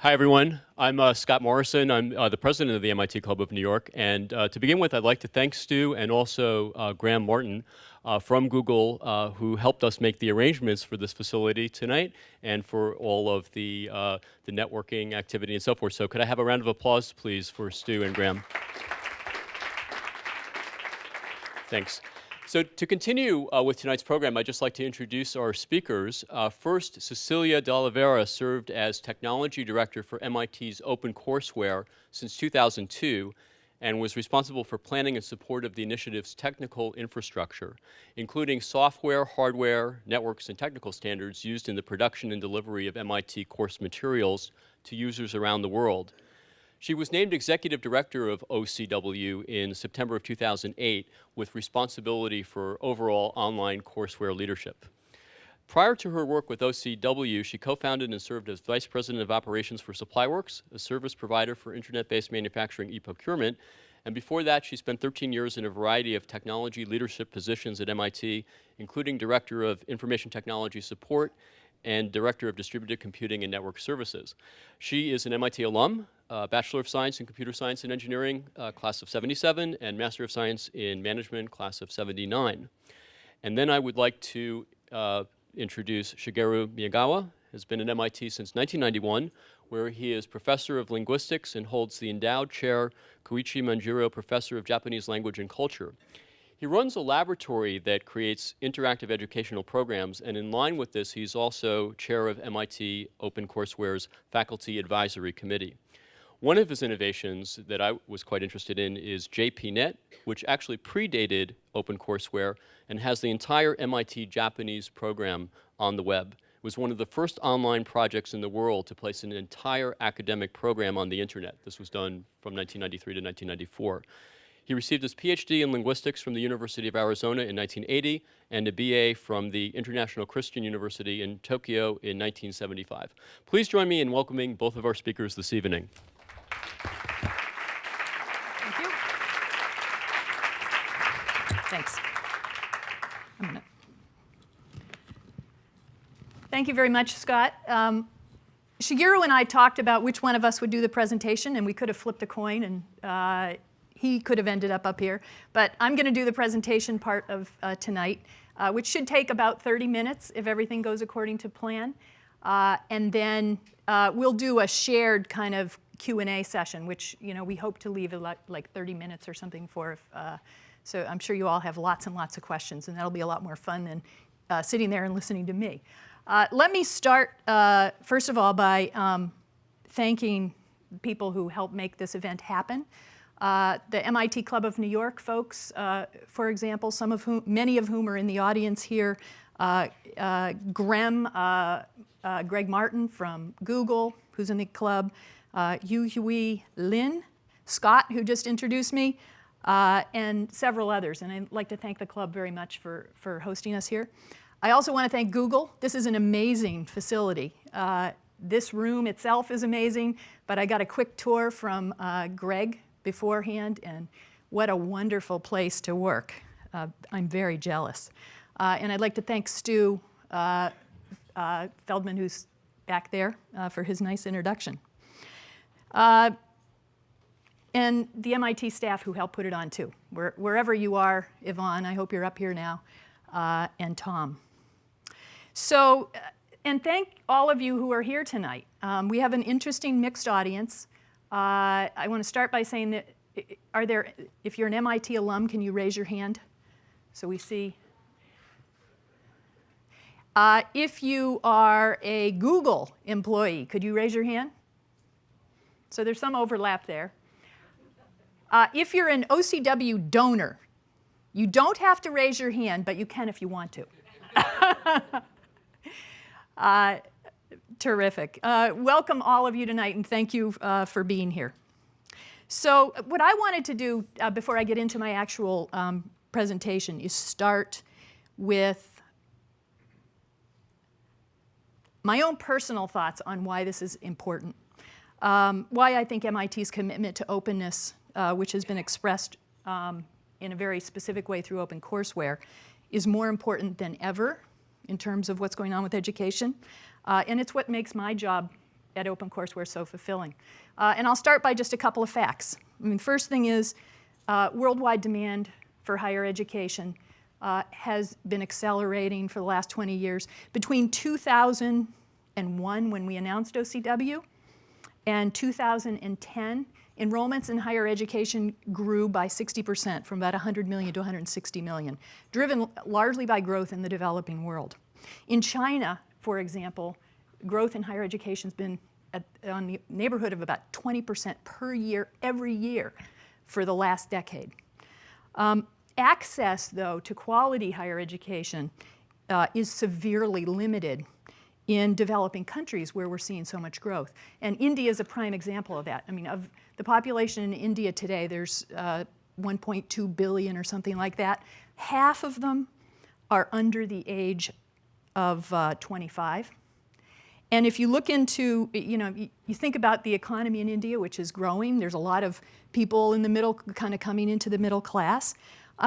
Hi, everyone. I'm Scott Morrison. I'm the president of the MIT Club of New York. And to begin with, I'd like to thank Stu and also Graham Martin from Google, who helped us make the arrangements for this facility tonight and for all of the networking activity and so forth. So could I have a round of applause, please, for Stu and Graham? Thanks. So to continue with tonight's program, I'd just like to introduce our speakers. First, Cecilia de Oliveira served as Technology Director for MIT's OpenCourseware since 2002 and was responsible for planning and support of the initiative's technical infrastructure, including software, hardware, networks, and technical standards used in the production and delivery of MIT course materials to users around the world. She was named Executive Director of OCW in September of 2008 with responsibility for overall online courseware leadership. Prior to her work with OCW, she co-founded and served as Vice President of Operations for SupplyWorks, a service provider for internet-based manufacturing e-procurement. And before that, she spent 13 years in a variety of technology leadership positions at MIT, including Director of Information Technology Support and Director of Distributed Computing and Network Services. She is an MIT alum, Bachelor of Science in Computer Science and Engineering, class of 77, and Master of Science in Management, class of 79. And then I would like to introduce Shigeru Miyagawa, has been at MIT since 1991, where he is Professor of Linguistics and holds the endowed chair Koichi Manjiro Professor of Japanese Language and Culture. He runs a laboratory that creates interactive educational programs, and in line with this, he's also chair of MIT OpenCourseware's Faculty Advisory Committee. One of his innovations that I was quite interested in is JPNet, which actually predated OpenCourseware and has the entire MIT Japanese program on the web. It was one of the first online projects in the world to place an entire academic program on the internet. This was done from 1993 to 1994. He received his PhD in linguistics from the University of Arizona in 1980 and a BA from the International Christian University in Tokyo in 1975. Please join me in welcoming both of our speakers this evening. Thank you. Thanks. Thank you very much, Scott. Shigeru and I talked about which one of us would do the presentation, and we could have flipped a coin, and he could have ended up here. But I'm going to do the presentation part of tonight, which should take about 30 minutes if everything goes according to plan. And then we'll do a shared kind of Q&A session, which we hope to leave like 30 minutes or something for. So I'm sure you all have lots and lots of questions, and that'll be a lot more fun than sitting there and listening to me. Let me start, first of all, by thanking people who helped make this event happen. The MIT Club of New York folks, for example, many of whom are in the audience here. Greg Martin from Google, who's in the club. Yu-Hui Lin, Scott, who just introduced me, and several others. And I'd like to thank the club very much for hosting us here. I also want to thank Google. This is an amazing facility. This room itself is amazing, but I got a quick tour from Greg beforehand, and what a wonderful place to work. I'm very jealous. And I'd like to thank Stu Feldman, who's back there, for his nice introduction. And the MIT staff who helped put it on, too. Wherever you are, Yvonne, I hope you're up here now, and Tom. So, and thank all of you who are here tonight. We have an interesting mixed audience. I want to start by saying that, if you're an MIT alum, can you raise your hand so we see? If you are a Google employee, could you raise your hand? So there's some overlap there. If you're an OCW donor, you don't have to raise your hand, but you can if you want to. Terrific. Welcome all of you tonight, and thank you for being here. So what I wanted to do before I get into my actual presentation is start with my own personal thoughts on why this is important, why I think MIT's commitment to openness, which has been expressed in a very specific way through OpenCourseware, is more important than ever in terms of what's going on with education. And it's what makes my job at OpenCourseWare so fulfilling. And I'll start by just a couple of facts. I mean, first thing is worldwide demand for higher education has been accelerating for the last 20 years. Between 2001, when we announced OCW, and 2010, enrollments in higher education grew by 60%, from about 100 million to 160 million, driven largely by growth in the developing world. In China, for example, growth in higher education has been on the neighborhood of about 20% per year, every year, for the last decade. Access, though, to quality higher education is severely limited in developing countries where we're seeing so much growth. And India is a prime example of that. I mean, of the population in India today, there's 1.2 billion or something like that. Half of them are under the age of 25. And if you look into, you think about the economy in India, which is growing. There's a lot of people in the middle, kind of coming into the middle class.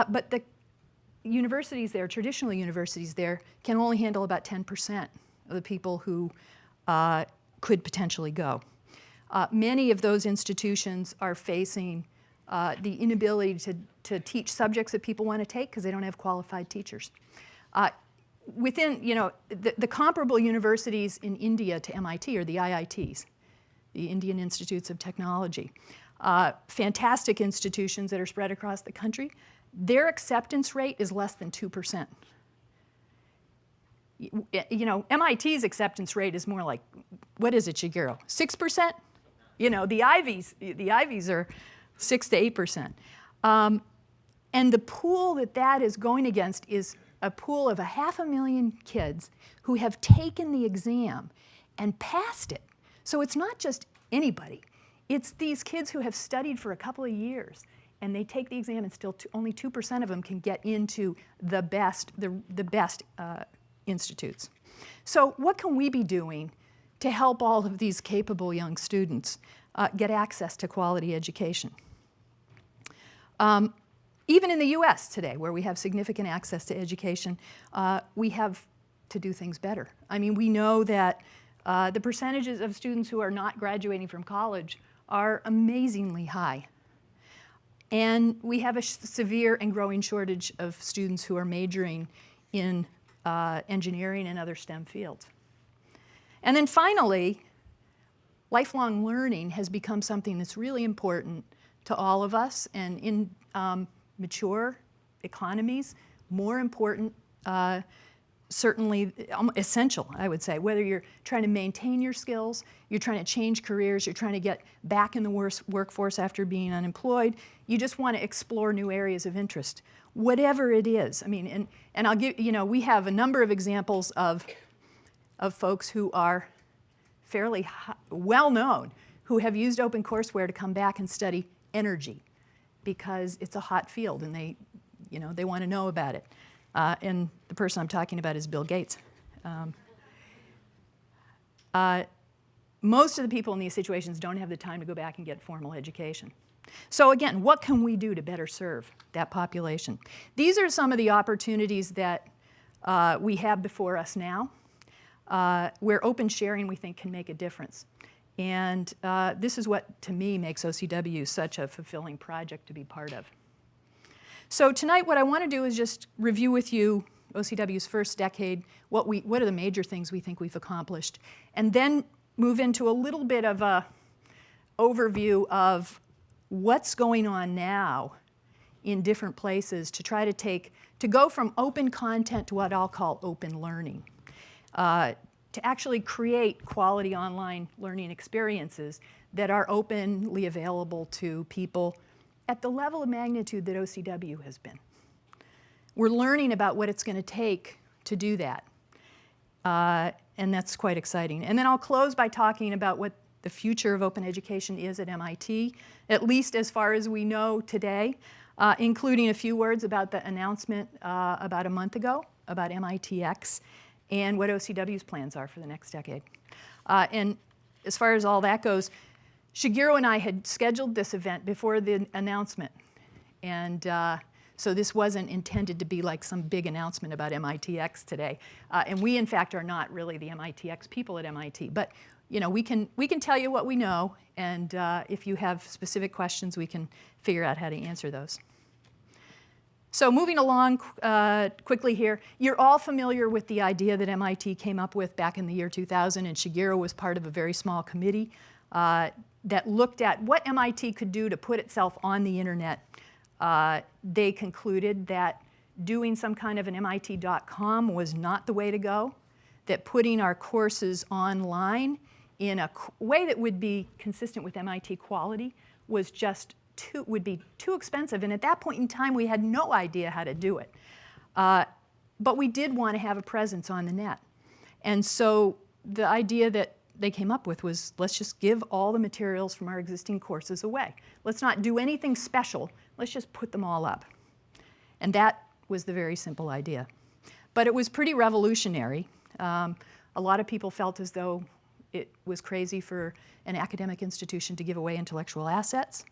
But the universities there, traditional universities there, can only handle about 10% of the people who could potentially go. Many of those institutions are facing the inability to teach subjects that people want to take because they don't have qualified teachers. Within, the comparable universities in India to MIT are the IITs, the Indian Institutes of Technology. Fantastic institutions that are spread across the country. Their acceptance rate is less than 2%. MIT's acceptance rate is more like, what is it, Shigeru? 6%? The Ivies are 6 to 8%. And the pool that is going against is a pool of 500,000 kids who have taken the exam and passed it. So it's not just anybody. It's these kids who have studied for a couple of years, and they take the exam, and still only 2% of them can get into the best institutes. So what can we be doing to help all of these capable young students get access to quality education? Even in the US today, where we have significant access to education, we have to do things better. I mean, we know that the percentages of students who are not graduating from college are amazingly high. And we have a severe and growing shortage of students who are majoring in engineering and other STEM fields. And then finally, lifelong learning has become something that's really important to all of us, and in mature economies, more important, certainly essential, I would say. Whether you're trying to maintain your skills, you're trying to change careers, you're trying to get back in the workforce after being unemployed, you just want to explore new areas of interest, whatever it is. I mean, and I'll give, we have a number of examples of folks who are fairly well known, who have used OpenCourseWare to come back and study energy, because it's a hot field and they want to know about it. And the person I'm talking about is Bill Gates. Most of the people in these situations don't have the time to go back and get formal education. So again, what can we do to better serve that population? These are some of the opportunities that we have before us now, where open sharing, we think, can make a difference. And this is what, to me, makes OCW such a fulfilling project to be part of. So tonight, what I want to do is just review with you OCW's first decade, what are the major things we think we've accomplished, and then move into a little bit of a overview of what's going on now in different places to try to go from open content to what I'll call open learning. To actually create quality online learning experiences that are openly available to people at the level of magnitude that OCW has been. We're learning about what it's going to take to do that, and that's quite exciting. And then I'll close by talking about what the future of open education is at MIT, at least as far as we know today, including a few words about the announcement about a month ago about MITx, and what OCW's plans are for the next decade. And as far as all that goes, Shigeru and I had scheduled this event before the announcement. And so this wasn't intended to be like some big announcement about MITx today. And we, in fact, are not really the MITx people at MIT. But we can tell you what we know, and if you have specific questions, we can figure out how to answer those. So moving along quickly here, you're all familiar with the idea that MIT came up with back in the year 2000, and Shigeru was part of a very small committee that looked at what MIT could do to put itself on the internet. They concluded that doing some kind of an MIT.com was not the way to go, that putting our courses online in a way that would be consistent with MIT quality was just would be too expensive, and at that point in time we had no idea how to do it. But we did want to have a presence on the net. And so the idea that they came up with was, let's just give all the materials from our existing courses away. Let's not do anything special, let's just put them all up. And that was the very simple idea. But it was pretty revolutionary. A lot of people felt as though it was crazy for an academic institution to give away intellectual assets.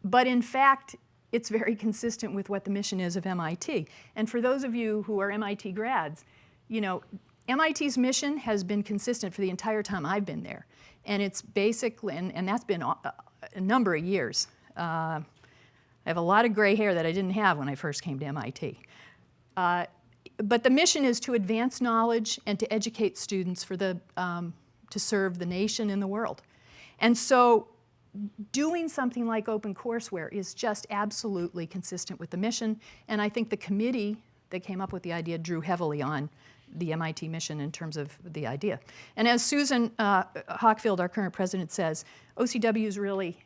But in fact, it's very consistent with what the mission is of MIT. And for those of you who are MIT grads, MIT's mission has been consistent for the entire time I've been there. And it's basically, and that's been a number of years. I have a lot of gray hair that I didn't have when I first came to MIT. But the mission is to advance knowledge and to educate students for to serve the nation and the world. And so doing something like OpenCourseWare is just absolutely consistent with the mission, and I think the committee that came up with the idea drew heavily on the MIT mission in terms of the idea. And as Susan Hockfield, our current president, says, OCW really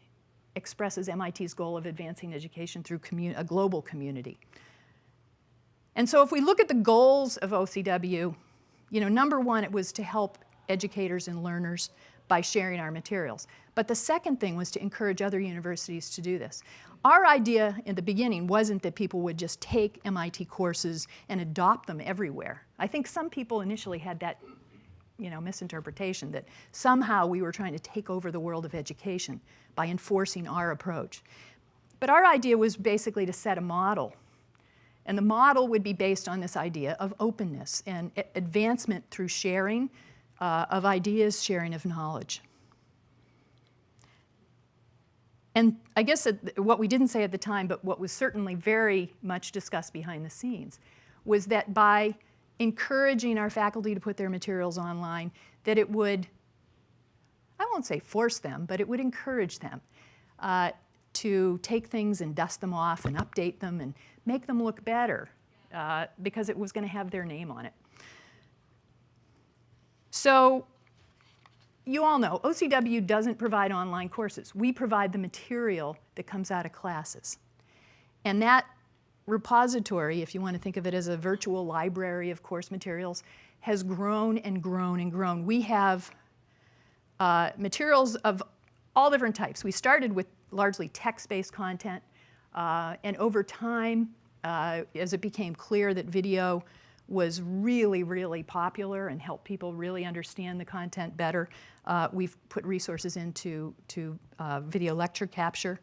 expresses MIT's goal of advancing education through a global community. And so if we look at the goals of OCW, number one, it was to help educators and learners by sharing our materials. But the second thing was to encourage other universities to do this. Our idea in the beginning wasn't that people would just take MIT courses and adopt them everywhere. I think some people initially had that misinterpretation that somehow we were trying to take over the world of education by enforcing our approach. But our idea was basically to set a model. And the model would be based on this idea of openness and advancement through sharing of ideas, sharing of knowledge. And I guess what we didn't say at the time, but what was certainly very much discussed behind the scenes, was that by encouraging our faculty to put their materials online, that it would, I won't say force them, but it would encourage them to take things and dust them off and update them and make them look better because it was going to have their name on it. So you all know, OCW doesn't provide online courses. We provide the material that comes out of classes. And that repository, if you want to think of it as a virtual library of course materials, has grown and grown and grown. We have materials of all different types. We started with largely text-based content, and over time, as it became clear that video was really, really popular and helped people really understand the content better, we've put resources into video lecture capture.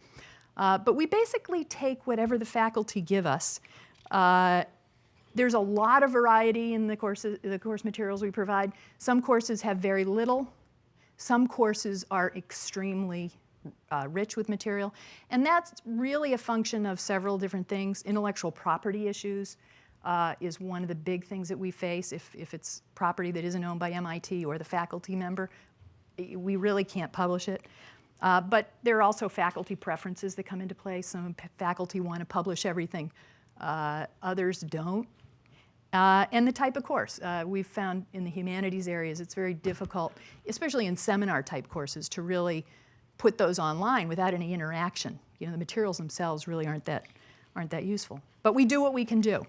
But we basically take whatever the faculty give us. There's a lot of variety in the course materials we provide. Some courses have very little. Some courses are extremely rich with material. And that's really a function of several different things. Intellectual property issues is one of the big things that we face. If it's property that isn't owned by MIT or the faculty member, we really can't publish it. But there are also faculty preferences that come into play. Some faculty want to publish everything. Others don't. And the type of course. We've found in the humanities areas it's very difficult, especially in seminar type courses, to really put those online without any interaction. The materials themselves really aren't that useful. But we do what we can do.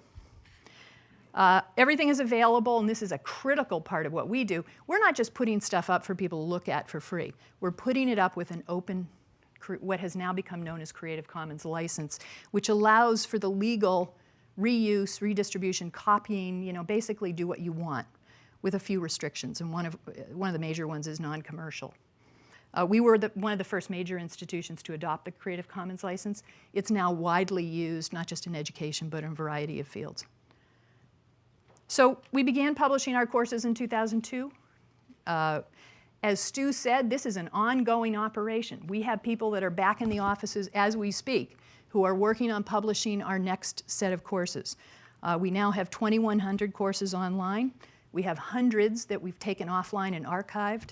Everything is available, and this is a critical part of what we do. We're not just putting stuff up for people to look at for free. We're putting it up with an open, what has now become known as Creative Commons license, which allows for the legal reuse, redistribution, copying, basically do what you want with a few restrictions. And one of the major ones is non-commercial. We were one of the first major institutions to adopt the Creative Commons license. It's now widely used, not just in education, but in a variety of fields. So we began publishing our courses in 2002. As Stu said, this is an ongoing operation. We have people that are back in the offices as we speak who are working on publishing our next set of courses. We now have 2,100 courses online. We have hundreds that we've taken offline and archived.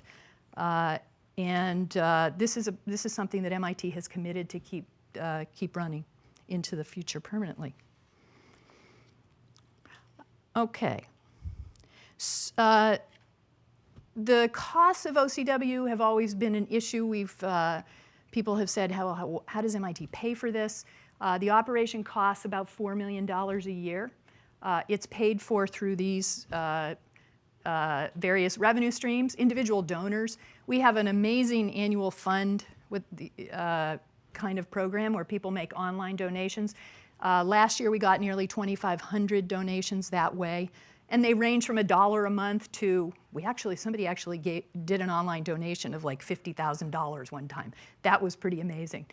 This is something that MIT has committed to keep running into the future permanently. Okay. The costs of OCW have always been an issue. People have said, how does MIT pay for this? The operation costs about $4 million a year. It's paid for through these various revenue streams, individual donors. We have an amazing annual fund with the kind of program where people make online donations. Last year we got nearly 2,500 donations that way. And they range from $1 a month to, somebody actually did an online donation of like $50,000 one time. That was pretty amazing.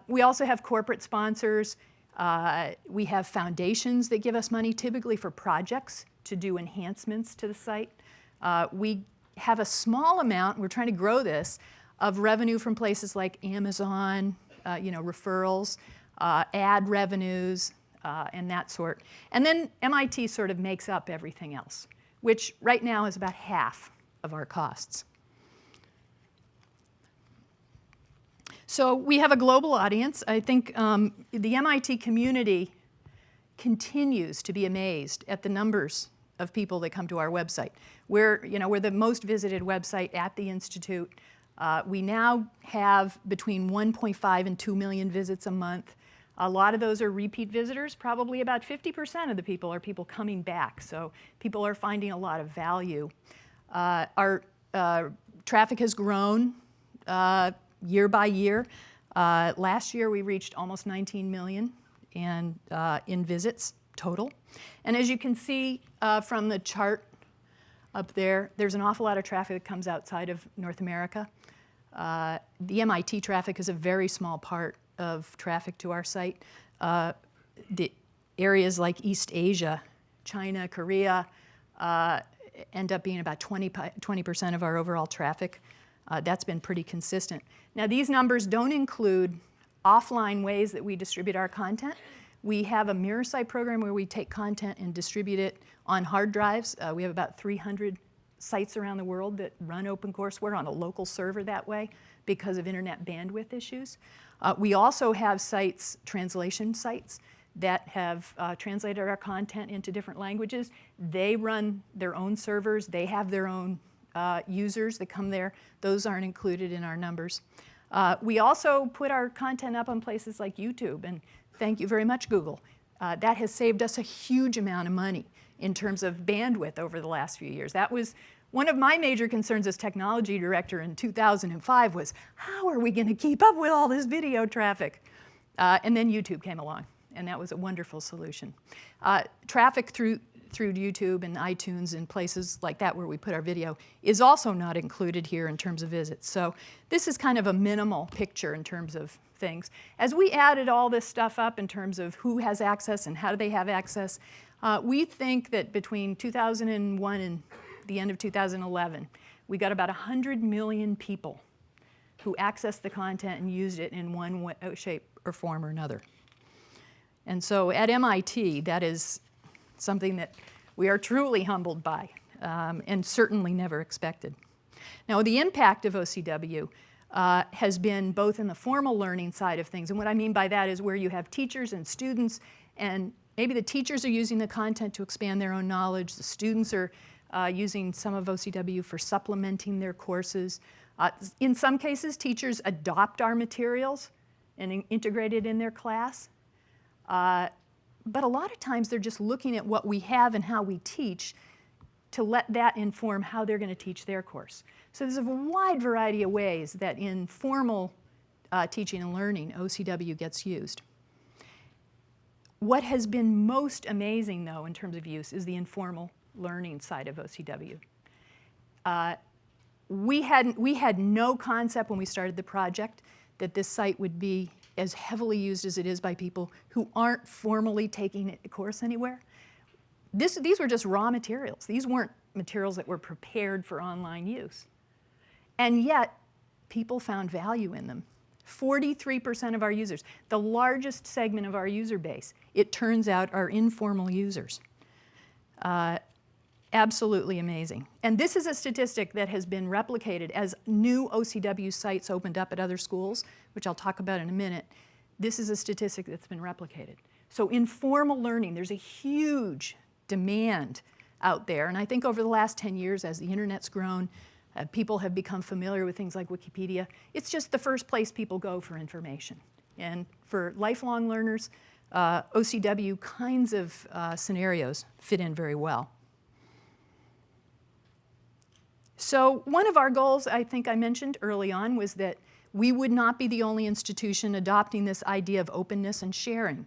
We also have corporate sponsors. We have foundations that give us money, typically for projects to do enhancements to the site. We have a small amount, we're trying to grow this, of revenue from places like Amazon, referrals, ad revenues, and that sort. And then MIT sort of makes up everything else, which right now is about half of our costs. So we have a global audience. I think the MIT community continues to be amazed at the numbers of people that come to our website. We're the most visited website at the Institute. We now have between 1.5 and 2 million visits a month. A lot of those are repeat visitors. Probably about 50% of the people are people coming back. So people are finding a lot of value. Our traffic has grown year by year. Last year we reached almost 19 million in visits total. And as you can see from the chart up there, there's an awful lot of traffic that comes outside of North America. The MIT traffic is a very small part of traffic to our site. The areas like East Asia, China, Korea, end up being about 20% of our overall traffic. That's been pretty consistent. Now, these numbers don't include offline ways that we distribute our content. We have a mirror site program where we take content and distribute it on hard drives. We have about 300 sites around the world that run OpenCourseWare on a local server that way because of internet bandwidth issues. We also have sites, translation sites, that have translated our content into different languages. They run their own servers. They have their own users that come there. Those aren't included in our numbers. We also put our content up on places like YouTube, and thank you very much, Google. That has saved us a huge amount of money in terms of bandwidth over the last few years. That was one of my major concerns as technology director in 2005 was, how are we going to keep up with all this video traffic? And then YouTube came along, and that was a wonderful solution. Traffic through YouTube and iTunes and places like that where we put our video is also not included here in terms of visits. So this is kind of a minimal picture in terms of things. As we added all this stuff up in terms of who has access and how do they have access, we think that between 2001 and the end of 2011, we got about 100 million people who accessed the content and used it in one way, shape or form or another. And so at MIT, that is something that we are truly humbled by and certainly never expected. Now, the impact of OCW has been both in the formal learning side of things, and what I mean by that is where you have teachers and students, and maybe the teachers are using the content to expand their own knowledge, the students are using some of OCW for supplementing their courses. In some cases, teachers adopt our materials and integrate it in their class. But a lot of times they're just looking at what we have and how we teach to let that inform how they're going to teach their course. So there's a wide variety of ways that in formal teaching and learning, OCW gets used. What has been most amazing, though, in terms of use is the informal learning side of OCW. We had no concept when we started the project that this site would be as heavily used as it is by people who aren't formally taking a course anywhere. These were just raw materials. These weren't materials that were prepared for online use. And yet, people found value in them. 43% of our users, the largest segment of our user base, it turns out are informal users. Absolutely amazing. And this is a statistic that has been replicated as new OCW sites opened up at other schools, which I'll talk about in a minute. This is a statistic that's been replicated. So informal learning, there's a huge demand out there. And I think over the last 10 years, as the internet's grown, people have become familiar with things like Wikipedia. It's just the first place people go for information. And for lifelong learners, OCW kinds of scenarios fit in very well. So one of our goals, I think I mentioned early on, was that we would not be the only institution adopting this idea of openness and sharing.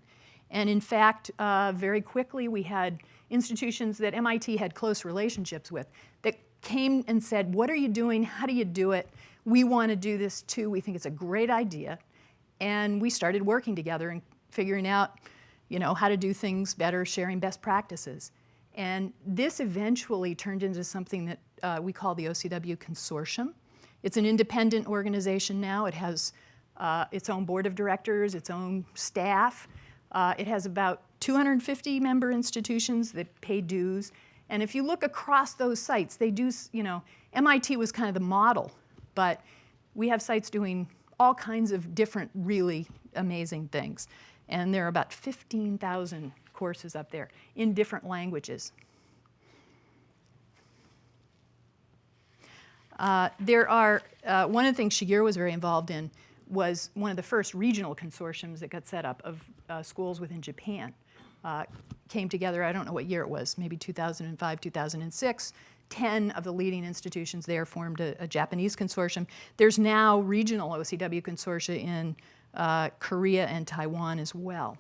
And in fact, very quickly we had institutions that MIT had close relationships with that came and said, what are you doing? How do you do it? We want to do this too. We think it's a great idea. And we started working together and figuring out, how to do things better, sharing best practices. And this eventually turned into something that we call the OCW Consortium. It's an independent organization now. It has its own board of directors, its own staff. It has about 250 member institutions that pay dues. And if you look across those sites, they do, MIT was kind of the model, but we have sites doing all kinds of different really amazing things. And there are about 15,000 courses up there in different languages. There are, one of the things Shigeru was very involved in was one of the first regional consortiums that got set up of schools within Japan. Came together, I don't know what year it was, maybe 2005, 2006. 10 of the leading institutions there formed a Japanese consortium. There's now regional OCW consortia in Korea and Taiwan as well.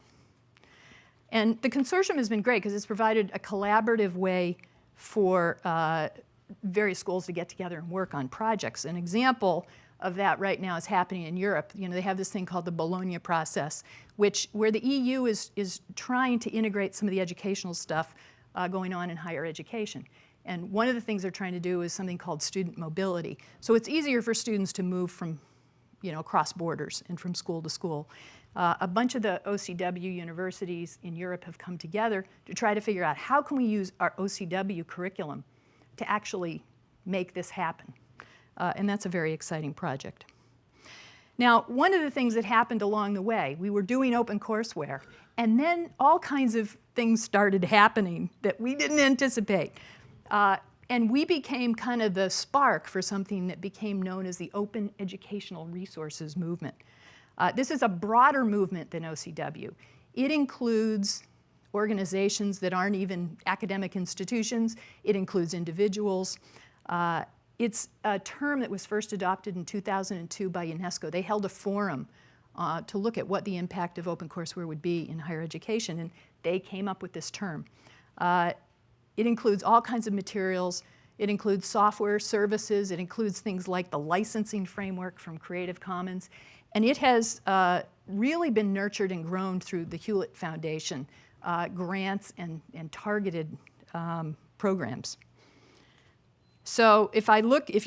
And the consortium has been great because it's provided a collaborative way for various schools to get together and work on projects. An example of that right now is happening in Europe. They have this thing called the Bologna process, where the EU is trying to integrate some of the educational stuff going on in higher education. And one of the things they're trying to do is something called student mobility. So it's easier for students to move from, across borders and from school to school. A bunch of the OCW universities in Europe have come together to try to figure out how can we use our OCW curriculum to actually make this happen. And that's a very exciting project. Now, one of the things that happened along the way, we were doing OpenCourseWare, and then all kinds of things started happening that we didn't anticipate. And we became kind of the spark for something that became known as the Open Educational Resources Movement. This is a broader movement than OCW. It includes organizations that aren't even academic institutions. It includes individuals. It's a term that was first adopted in 2002 by UNESCO. They held a forum to look at what the impact of OpenCourseWare would be in higher education, and they came up with this term. It includes all kinds of materials. It includes software, services. It includes things like the licensing framework from Creative Commons. And it has really been nurtured and grown through the Hewlett Foundation, grants and targeted programs. So if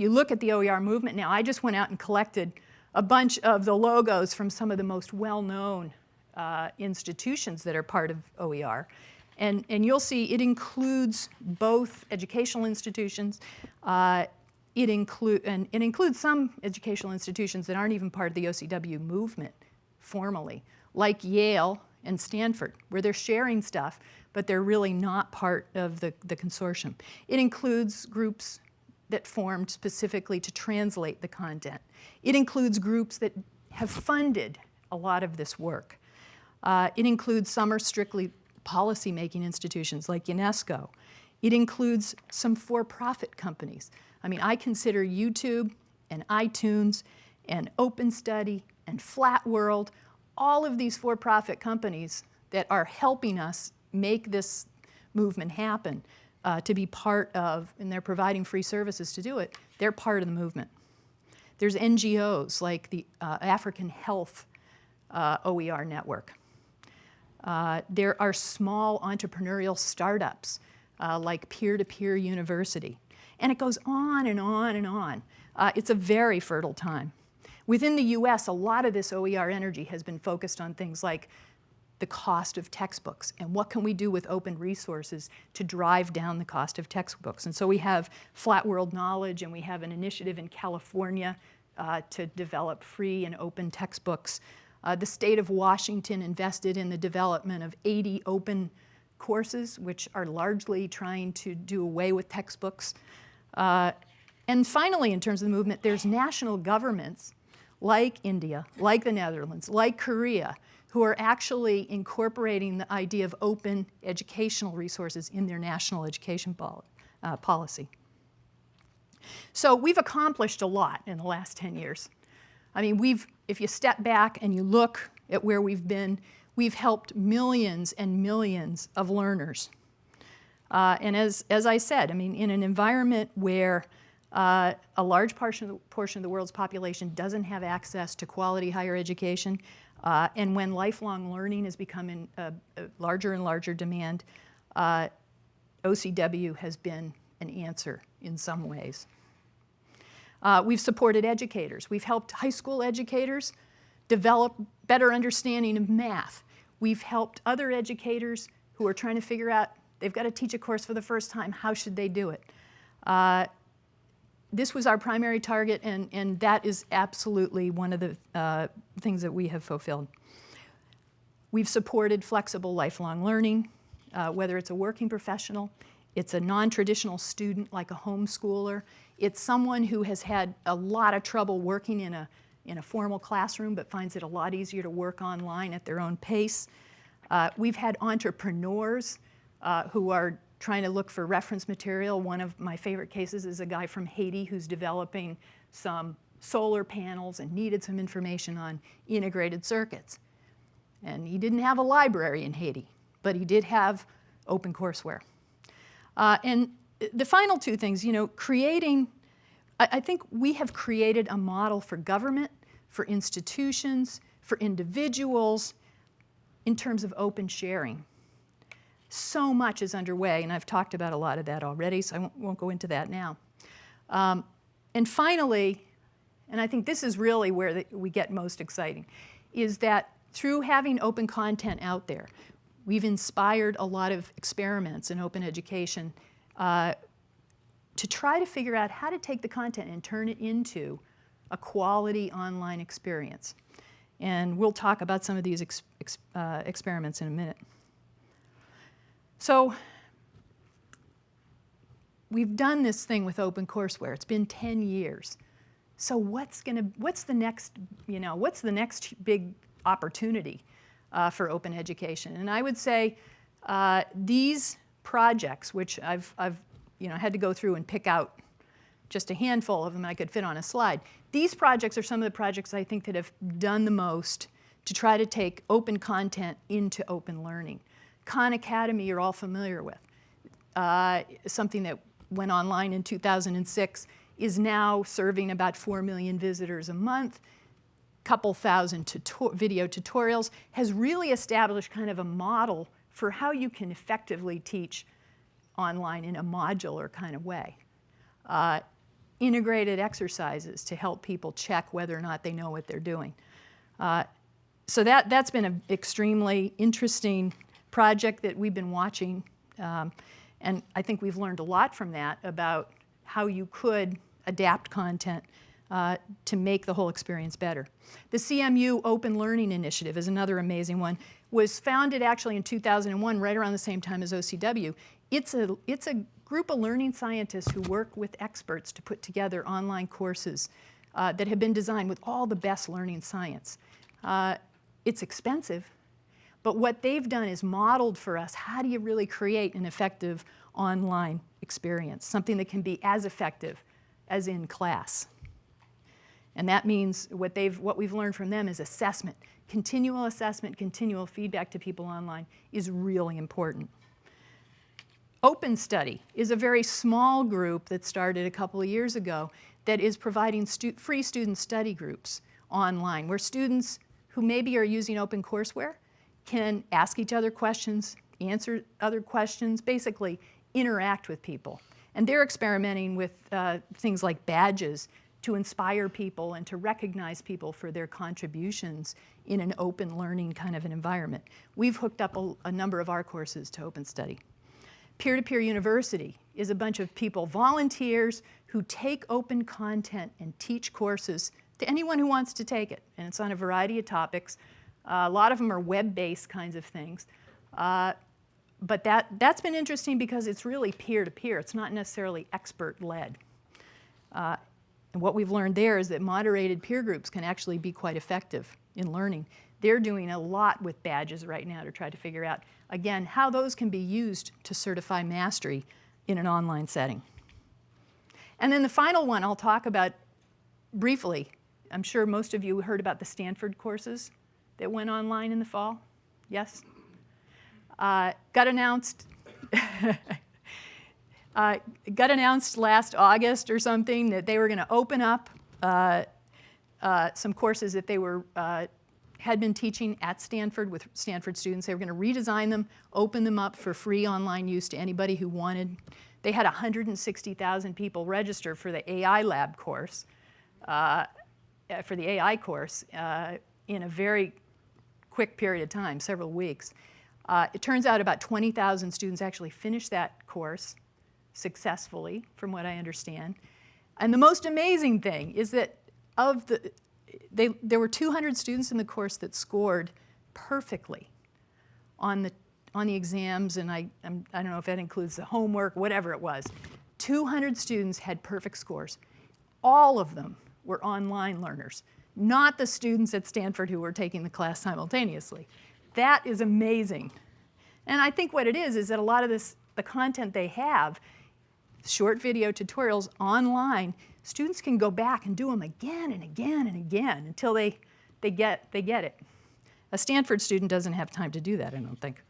you look at the OER movement now, I just went out and collected a bunch of the logos from some of the most well-known institutions that are part of OER. And you'll see it includes both educational institutions. It includes some educational institutions that aren't even part of the OCW movement formally, like Yale and Stanford, where they're sharing stuff, but they're really not part of the consortium. It includes groups that formed specifically to translate the content. It includes groups that have funded a lot of this work. It includes some are strictly policy-making institutions like UNESCO. It includes some for-profit companies. I mean, I consider YouTube and iTunes and OpenStudy and Flatworld, all of these for-profit companies that are helping us make this movement happen to be part of, and they're providing free services to do it, they're part of the movement. There's NGOs like the African Health OER Network. There are small entrepreneurial startups like Peer-to-Peer University. And it goes on and on and on. It's a very fertile time. Within the US, a lot of this OER energy has been focused on things like the cost of textbooks and what can we do with open resources to drive down the cost of textbooks. And so we have Flat World Knowledge, and we have an initiative in California to develop free and open textbooks. The state of Washington invested in the development of 80 open courses, which are largely trying to do away with textbooks. And finally, in terms of the movement, there's national governments like India, like the Netherlands, like Korea, who are actually incorporating the idea of open educational resources in their national education policy. So we've accomplished a lot in the last 10 years. I mean, if you step back and you look at where we've been, we've helped millions and millions of learners. And as I said, I mean, in an environment where a large portion of the world's population doesn't have access to quality higher education, and when lifelong learning is becoming a larger and larger demand, OCW has been an answer in some ways. We've supported educators. We've helped high school educators develop better understanding of math. We've helped other educators who are trying to figure out, they've got to teach a course for the first time, how should they do it? This was our primary target, and that is absolutely one of the things that we have fulfilled. We've supported flexible lifelong learning, whether it's a working professional, it's a non-traditional student like a homeschooler, it's someone who has had a lot of trouble working in a formal classroom but finds it a lot easier to work online at their own pace. We've had entrepreneurs who are trying to look for reference material. One of my favorite cases is a guy from Haiti who's developing some solar panels and needed some information on integrated circuits. And he didn't have a library in Haiti, but he did have open courseware. And the final two things, you know, I think we have created a model for government, for institutions, for individuals, in terms of open sharing. So much is underway, and I've talked about a lot of that already, so I won't go into that now. And finally, and I think this is really where we get most exciting, is that through having open content out there, we've inspired a lot of experiments in open education to try to figure out how to take the content and turn it into a quality online experience. And we'll talk about some of these experiments in a minute. So we've done this thing with OpenCourseWare. It's been 10 years. So what's the next big opportunity for open education? And I would say these projects, which I've had to go through and pick out just a handful of them I could fit on a slide. These projects are some of the projects I think that have done the most to try to take open content into open learning. Khan Academy you're all familiar with. Something that went online in 2006 is now serving about 4 million visitors a month, couple thousand video tutorials, has really established kind of a model for how you can effectively teach online in a modular kind of way. Integrated exercises to help people check whether or not they know what they're doing. So that's been an extremely interesting project that we've been watching, and I think we've learned a lot from that about how you could adapt content to make the whole experience better. The CMU Open Learning Initiative is another amazing one. Was founded actually in 2001, right around the same time as OCW. It's a group of learning scientists who work with experts to put together online courses that have been designed with all the best learning science. It's expensive, but what they've done is modeled for us how do you really create an effective online experience, something that can be as effective as in class. And that means what we've learned from them is assessment. Continual assessment, continual feedback to people online is really important. Open Study is a very small group that started a couple of years ago that is providing free student study groups online, where students who maybe are using OpenCourseWare can ask each other questions, answer other questions, basically interact with people. And they're experimenting with things like badges to inspire people and to recognize people for their contributions in an open learning kind of an environment. We've hooked up a number of our courses to OpenStudy. Peer-to-Peer University is a bunch of people, volunteers, who take open content and teach courses to anyone who wants to take it. And it's on a variety of topics. A lot of them are web-based kinds of things. But that's been interesting because it's really peer-to-peer. It's not necessarily expert-led. And what we've learned there is that moderated peer groups can actually be quite effective in learning. They're doing a lot with badges right now to try to figure out, again, how those can be used to certify mastery in an online setting. And then the final one I'll talk about briefly. I'm sure most of you heard about the Stanford courses that went online in the fall. Yes? Got announced last August or something that they were going to open up some courses that they had been teaching at Stanford with Stanford students. They were going to redesign them, open them up for free online use to anybody who wanted. They had 160,000 people register for the AI lab course, for the AI course in a very quick period of time, several weeks. It turns out about 20,000 students actually finished that course successfully, from what I understand. And the most amazing thing is that there were 200 students in the course that scored perfectly on the exams, and I don't know if that includes the homework, whatever it was. 200 students had perfect scores. All of them were online learners, not the students at Stanford who were taking the class simultaneously. That is amazing. And I think what it is that a lot of the content they have, short video tutorials online, students can go back and do them again and again and again until they get it. A Stanford student doesn't have time to do that, I don't think.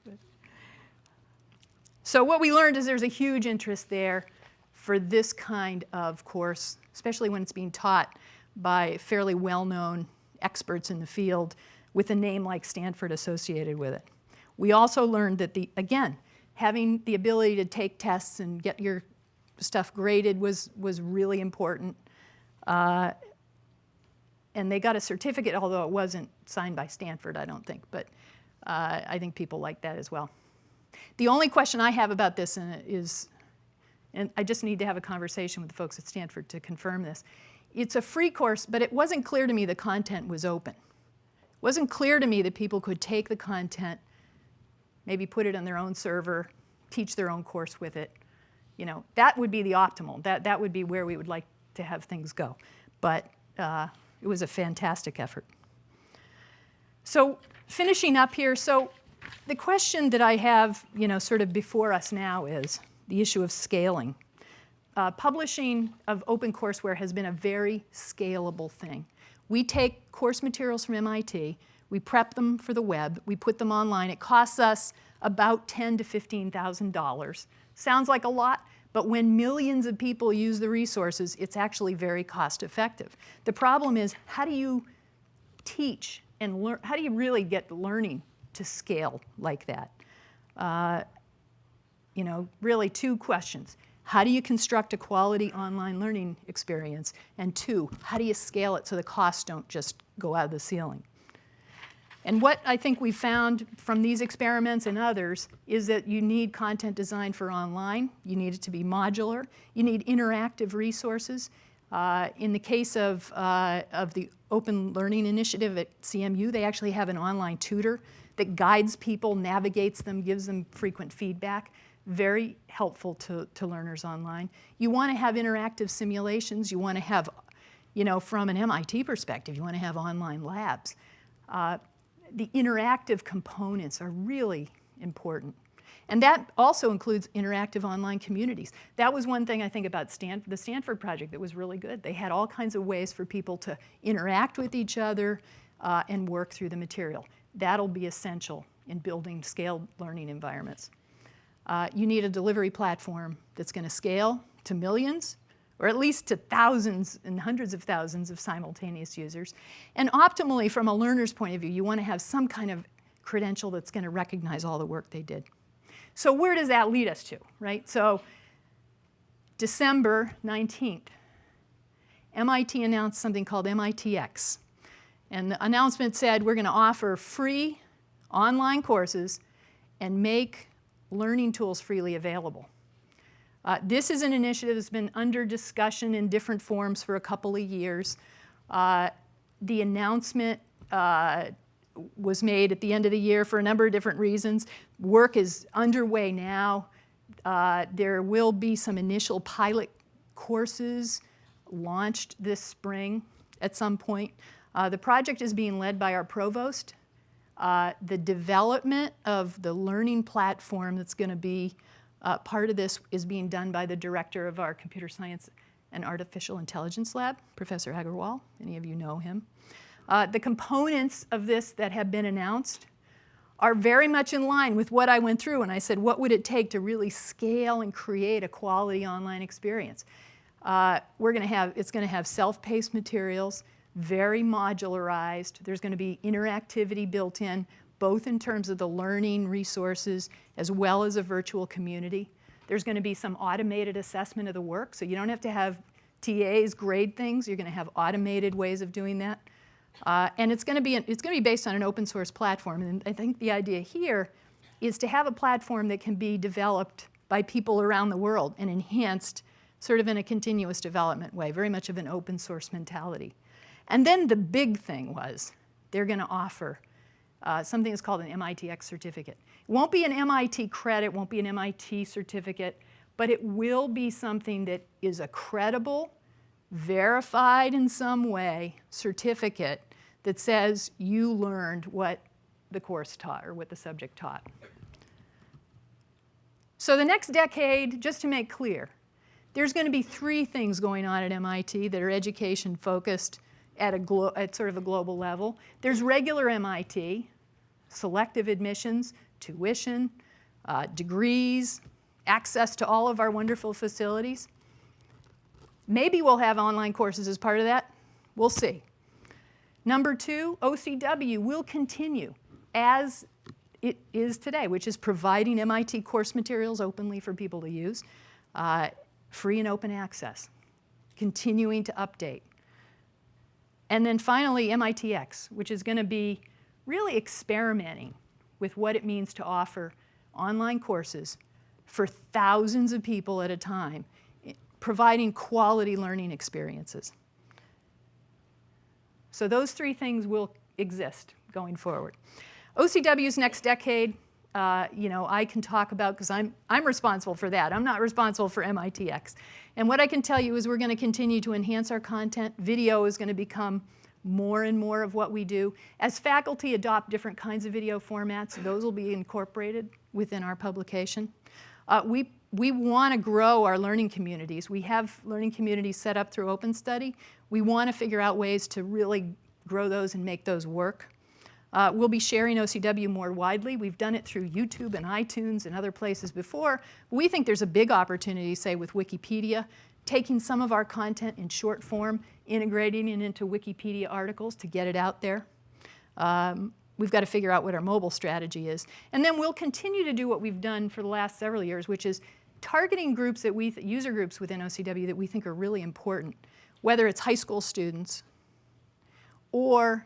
So what we learned is there's a huge interest there for this kind of course, especially when it's being taught by fairly well-known experts in the field with a name like Stanford associated with it. We also learned that, again, having the ability to take tests and get your stuff graded was really important. And they got a certificate, although it wasn't signed by Stanford, I don't think. But I think people like that as well. The only question I have about this is, and I just need to have a conversation with the folks at Stanford to confirm this. It's a free course, but it wasn't clear to me the content was open. It wasn't clear to me that people could take the content, maybe put it on their own server, teach their own course with it. You know, that would be the optimal. That would be where we would like to have things go. But it was a fantastic effort. So finishing up here, so the question that I have, sort of before us now is the issue of scaling. Publishing of OpenCourseWare has been a very scalable thing. We take course materials from MIT, we prep them for the web, we put them online. It costs us about $10,000 to $15,000. Sounds like a lot, but when millions of people use the resources, it's actually very cost effective. The problem is, how do you teach and learn? How do you really get learning to scale like that? Really two questions. How do you construct a quality online learning experience? And two, how do you scale it so the costs don't just go out of the ceiling? And what I think we found from these experiments and others is that you need content design for online. You need it to be modular. You need interactive resources. In the case of the Open Learning Initiative at CMU, they actually have an online tutor that guides people, navigates them, gives them frequent feedback. Very helpful to learners online. You want to have interactive simulations. You want to have, from an MIT perspective, you want to have online labs. The interactive components are really important. And that also includes interactive online communities. That was one thing I think about the Stanford project that was really good. They had all kinds of ways for people to interact with each other and work through the material. That'll be essential in building scaled learning environments. You need a delivery platform that's going to scale to millions, or at least to thousands and hundreds of thousands of simultaneous users. And optimally, from a learner's point of view, you want to have some kind of credential that's going to recognize all the work they did. So where does that lead us to, right? So December 19th, MIT announced something called MITx. And the announcement said we're going to offer free online courses and make learning tools freely available. This is an initiative that's been under discussion in different forms for a couple of years. The announcement was made at the end of the year for a number of different reasons. Work is underway now. There will be some initial pilot courses launched this spring at some point. The project is being led by our provost. The development of the learning platform that's going to be part of this is being done by the director of our Computer Science and Artificial Intelligence Lab, Professor Agarwal. Many of you know him. The components of this that have been announced are very much in line with what I went through when I said, what would it take to really scale and create a quality online experience? It's going to have self-paced materials, very modularized. There's going to be interactivity built in, both in terms of the learning resources as well as a virtual community. There's going to be some automated assessment of the work, so you don't have to have TAs grade things. You're going to have automated ways of doing that. And it's going to be based on an open source platform. And I think the idea here is to have a platform that can be developed by people around the world and enhanced sort of in a continuous development way, very much of an open source mentality. And then the big thing was they're going to offer something that's called an MITx certificate. It won't be an MIT credit, won't be an MIT certificate, but it will be something that is a credible, verified in some way certificate that says you learned what the course taught or what the subject taught. So the next decade, just to make clear, there's going to be three things going on at MIT that are education focused at sort of a global level. There's regular MIT, selective admissions, tuition, degrees, access to all of our wonderful facilities. Maybe we'll have online courses as part of that. We'll see. Number two, OCW will continue as it is today, which is providing MIT course materials openly for people to use, free and open access, continuing to update. And then finally, MITx, which is going to be really experimenting with what it means to offer online courses for thousands of people at a time, providing quality learning experiences. So those three things will exist going forward. OCW's next decade, I can talk about, because I'm responsible for that. I'm not responsible for MITx. And what I can tell you is we're going to continue to enhance our content. Video is going to become more and more of what we do. As faculty adopt different kinds of video formats, those will be incorporated within our publication. We want to grow our learning communities. We have learning communities set up through OpenStudy. We want to figure out ways to really grow those and make those work. We'll be sharing OCW more widely. We've done it through YouTube and iTunes and other places before. We think there's a big opportunity, say, with Wikipedia, taking some of our content in short form, integrating it into Wikipedia articles to get it out there. We've got to figure out what our mobile strategy is. And then we'll continue to do what we've done for the last several years, which is targeting groups that user groups within OCW that we think are really important, whether it's high school students or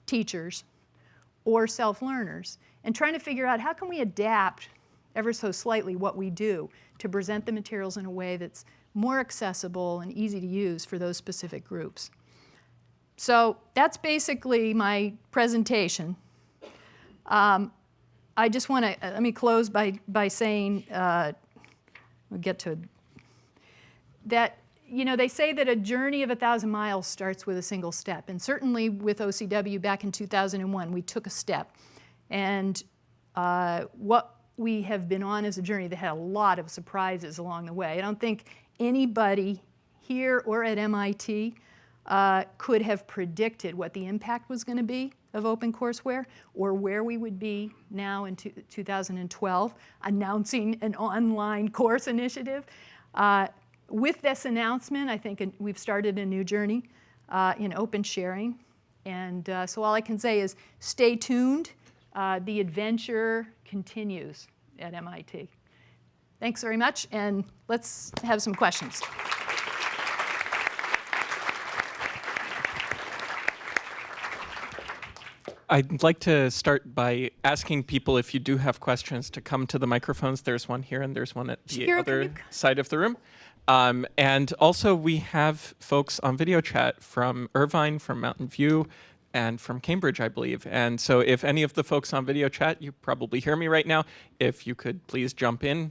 teachers or self-learners, and trying to figure out how can we adapt ever so slightly what we do to present the materials in a way that's more accessible and easy to use for those specific groups. So that's basically my presentation. I just want to, let me close by saying, we'll get to that, they say that a journey of 1,000 miles starts with a single step. And certainly with OCW back in 2001, we took a step. And what we have been on is a journey that had a lot of surprises along the way. I don't think anybody here or at MIT could have predicted what the impact was going to be of OpenCourseWare or where we would be now in 2012 announcing an online course initiative. With this announcement, I think we've started a new journey in open sharing. And so all I can say is stay tuned. The adventure continues at MIT. Thanks very much, and let's have some questions. I'd like to start by asking people if you do have questions to come to the microphones. There's one here and there's one at the Shigeru, other side of the room. And also we have folks on video chat from Irvine, from Mountain View, and from Cambridge, I believe. And so if any of the folks on video chat, you probably hear me right now, if you could please jump in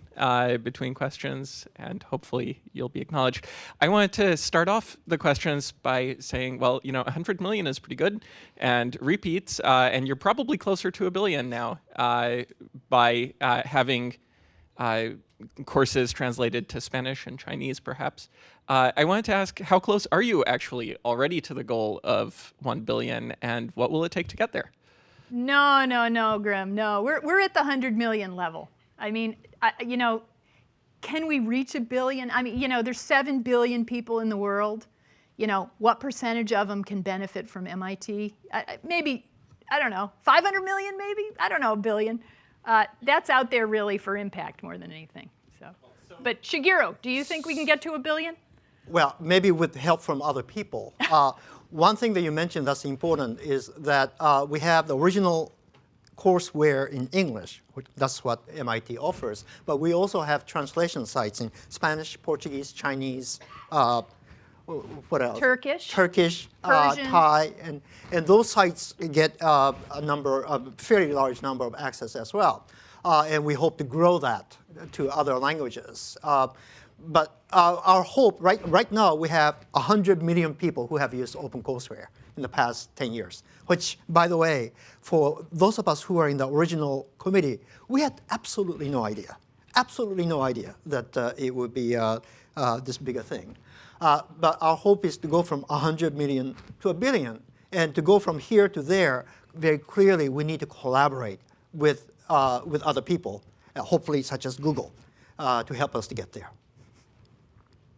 between questions and hopefully you'll be acknowledged. I wanted to start off the questions by saying, well, 100 million is pretty good and repeats, and you're probably closer to 1 billion now by having courses translated to Spanish and Chinese, perhaps. I wanted to ask, how close are you actually already to the goal of 1 billion, and what will it take to get there? No, Grim. No, we're at the 100 million level. I mean, can we reach 1 billion? I mean, there's 7 billion people in the world. What percentage of them can benefit from MIT? Maybe, I don't know, 500 million maybe? I don't know, 1 billion. That's out there really for impact more than anything. But Shigeru, do you think we can get to 1 billion? Well, maybe with help from other people. One thing that you mentioned that's important is that we have the original courseware in English. That's what MIT offers. But we also have translation sites in Spanish, Portuguese, Chinese, what else? Turkish, Persian. Thai, and those sites get a fairly large number of access as well. And we hope to grow that to other languages. But our hope, right now, we have 100 million people who have used OpenCourseware in the past 10 years, which, by the way, for those of us who are in the original committee, we had absolutely no idea that it would be this big a thing. But our hope is to go from 100 million to 1 billion. And to go from here to there, very clearly, we need to collaborate with other people, hopefully such as Google, to help us to get there.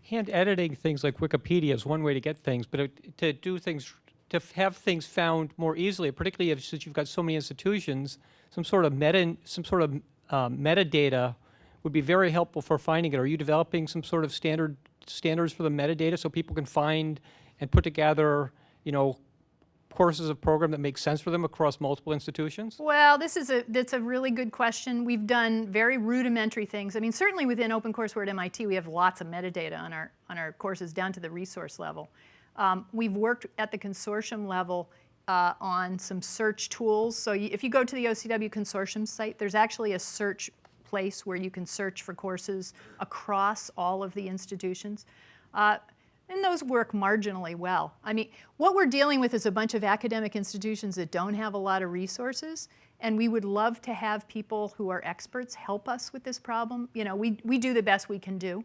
Hand editing things like Wikipedia is one way to get things, but to do things, to have things found more easily, particularly since you've got so many institutions, some sort of metadata would be very helpful for finding it. Are you developing some sort of standards for the metadata so people can find and put together, courses of program that make sense for them across multiple institutions? Well, that's a really good question. We've done very rudimentary things. I mean, certainly within OpenCourseware at MIT, we have lots of metadata on our courses down to the resource level. We've worked at the consortium level on some search tools. So if you go to the OCW consortium site, there's actually a search place where you can search for courses across all of the institutions. And those work marginally well. I mean, what we're dealing with is a bunch of academic institutions that don't have a lot of resources, and we would love to have people who are experts help us with this problem. We do the best we can do.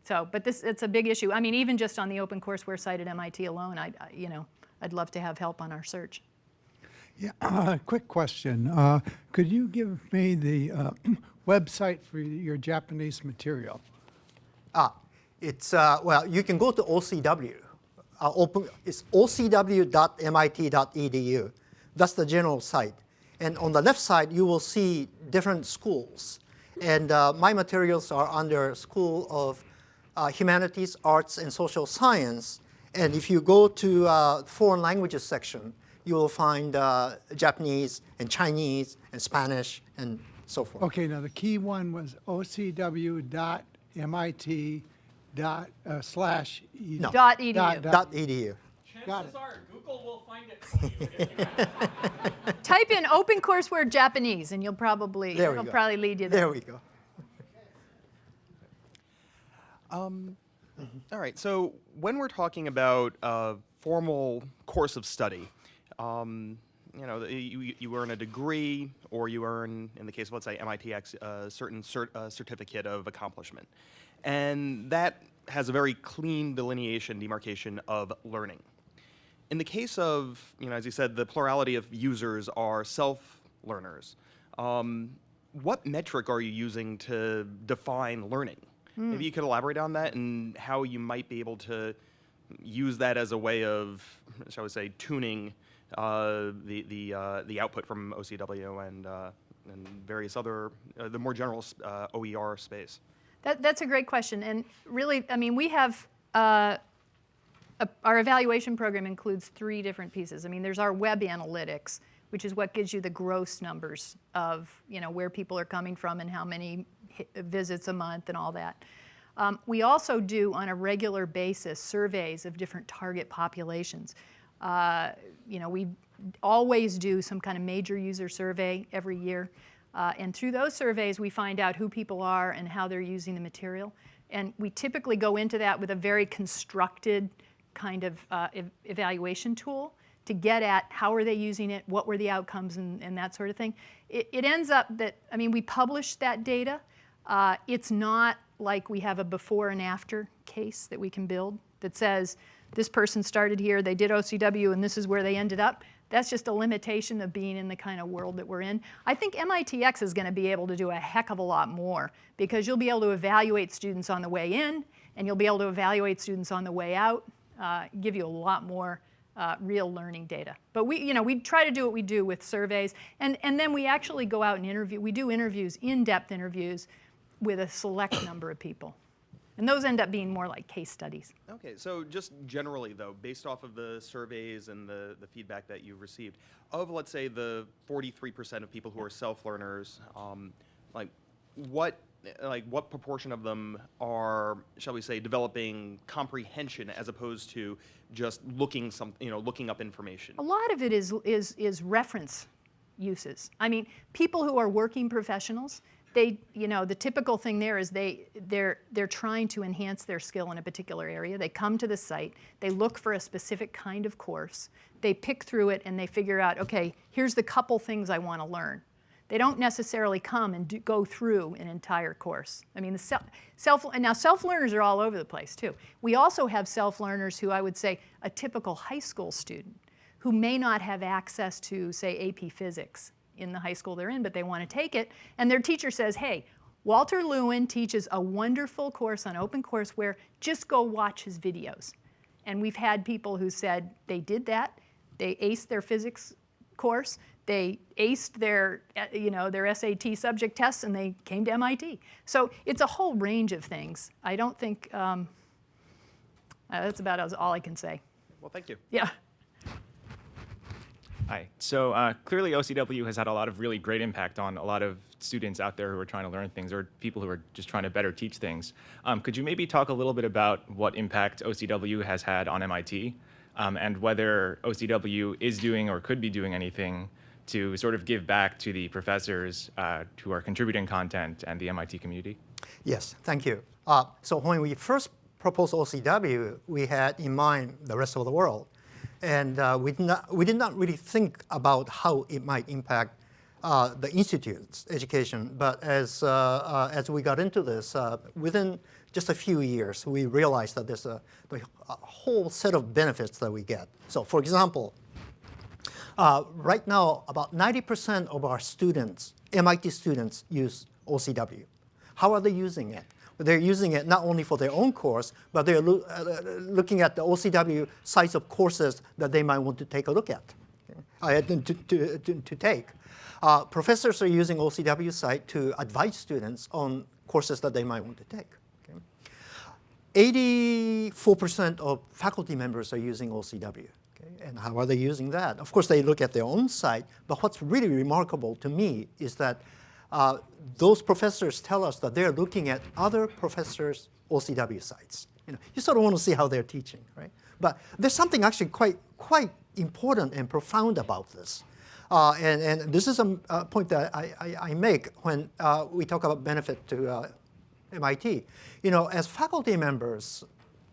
So, but it's a big issue. I mean, even just on the OpenCourseware site at MIT alone, I'd love to have help on our search. Yeah, quick question. Could you give me the website for your Japanese material? It's, well, you can go to OCW. It's ocw.mit.edu. That's the general site. And on the left side, you will see different schools. And my materials are under School of Humanities, Arts, and Social Science. And if you go to foreign languages section, you will find Japanese and Chinese and Spanish and so forth. Okay, now the key one was ocw.mit./edu. No. .edu. .edu. Chances are Google will find it for you. Type in OpenCourseware Japanese, and it'll probably lead you there. There we go. All right, so when we're talking about a formal course of study, you earn a degree, or you earn, in the case of, let's say, MITx, a certain certificate of accomplishment. And that has a very clean demarcation of learning. In the case of, as you said, the plurality of users are self-learners, what metric are you using to define learning? Maybe you could elaborate on that and how you might be able to use that as a way of, shall we say, tuning the output from OCW and various other, the more general OER space. That's a great question. And really, I mean, we have our evaluation program includes 3 different pieces. I mean, there's our web analytics, which is what gives you the gross numbers of, where people are coming from and how many visits a month and all that. We also do, on a regular basis, surveys of different target populations. We always do some kind of major user survey every year. And through those surveys, we find out who people are and how they're using the material. And we typically go into that with a very constructed kind of evaluation tool to get at how are they using it, what were the outcomes, and that sort of thing. It ends up that, we publish that data. It's not like we have a before and after case that we can build that says this person started here, they did OCW, and this is where they ended up. That's just a limitation of being in the kind of world that we're in. I think MITx is going to be able to do a heck of a lot more because you'll be able to evaluate students on the way in, and you'll be able to evaluate students on the way out, give you a lot more real learning data. But we try to do what we do with surveys, and then we actually go out and interview. We do interviews, in-depth interviews, with a select number of people. And those end up being more like case studies. Okay, so just generally though, based off of the surveys and the feedback that you've received, of let's say the 43% of people who are self-learners, what proportion of them are, shall we say, developing comprehension as opposed to just looking up information? A lot of it is reference uses. People who are working professionals, the typical thing there is they're trying to enhance their skill in a particular area. They come to the site, they look for a specific kind of course, they pick through it, and they figure out, okay, here's the couple things I want to learn. They don't necessarily come and go through an entire course. Now self-learners are all over the place too. We also have self-learners who I would say a typical high school student who may not have access to, say, AP Physics in the high school they're in, but they want to take it, and their teacher says, hey, Walter Lewin teaches a wonderful course on OpenCourseWare, just go watch his videos. And we've had people who said they did that, they aced their physics course, they aced their SAT subject tests, and they came to MIT. So it's a whole range of things. I don't think, that's about all I can say. Well, thank you. Yeah. Hi. So clearly OCW has had a lot of really great impact on a lot of students out there who are trying to learn things or people who are just trying to better teach things. Could you maybe talk a little bit about what impact OCW has had on MIT and whether OCW is doing or could be doing anything to sort of give back to the professors who are contributing content and the MIT community? Yes, thank you. So when we first proposed OCW, we had in mind the rest of the world. And we did not really think about how it might impact the institute's education. But as we got into this, within just a few years, we realized that there's a whole set of benefits that we get. So for example, right now, about 90% of our students, MIT students, use OCW. How are they using it? They're using it not only for their own course, but they're looking at the OCW sites of courses that they might want to take a look at, to take. Professors are using OCW site to advise students on courses that they might want to take. 84% of faculty members are using OCW. And how are they using that? Of course, they look at their own site, but what's really remarkable to me is that those professors tell us that they're looking at other professors' OCW sites. You sort of want to see how they're teaching, right? But there's something actually quite important and profound about this. And this is a point that I make when we talk about benefit to MIT. As faculty members,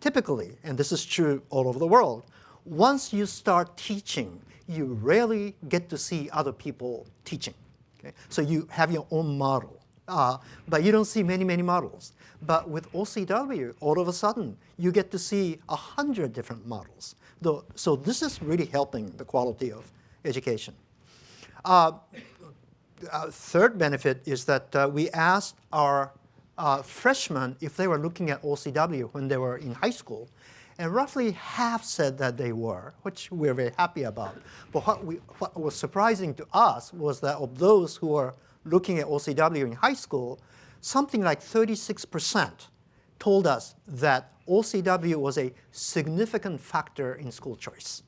typically, and this is true all over the world, once you start teaching, you rarely get to see other people teaching. Okay? So you have your own model, but you don't see many models. But with OCW, all of a sudden, you get to see 100 different models. So this is really helping the quality of education. Third benefit is that we asked our freshmen if they were looking at OCW when they were in high school, and roughly half said that they were, which we're very happy about. But what was surprising to us was that of those who were looking at OCW in high school, something like 36% told us that OCW was a significant factor in school choice.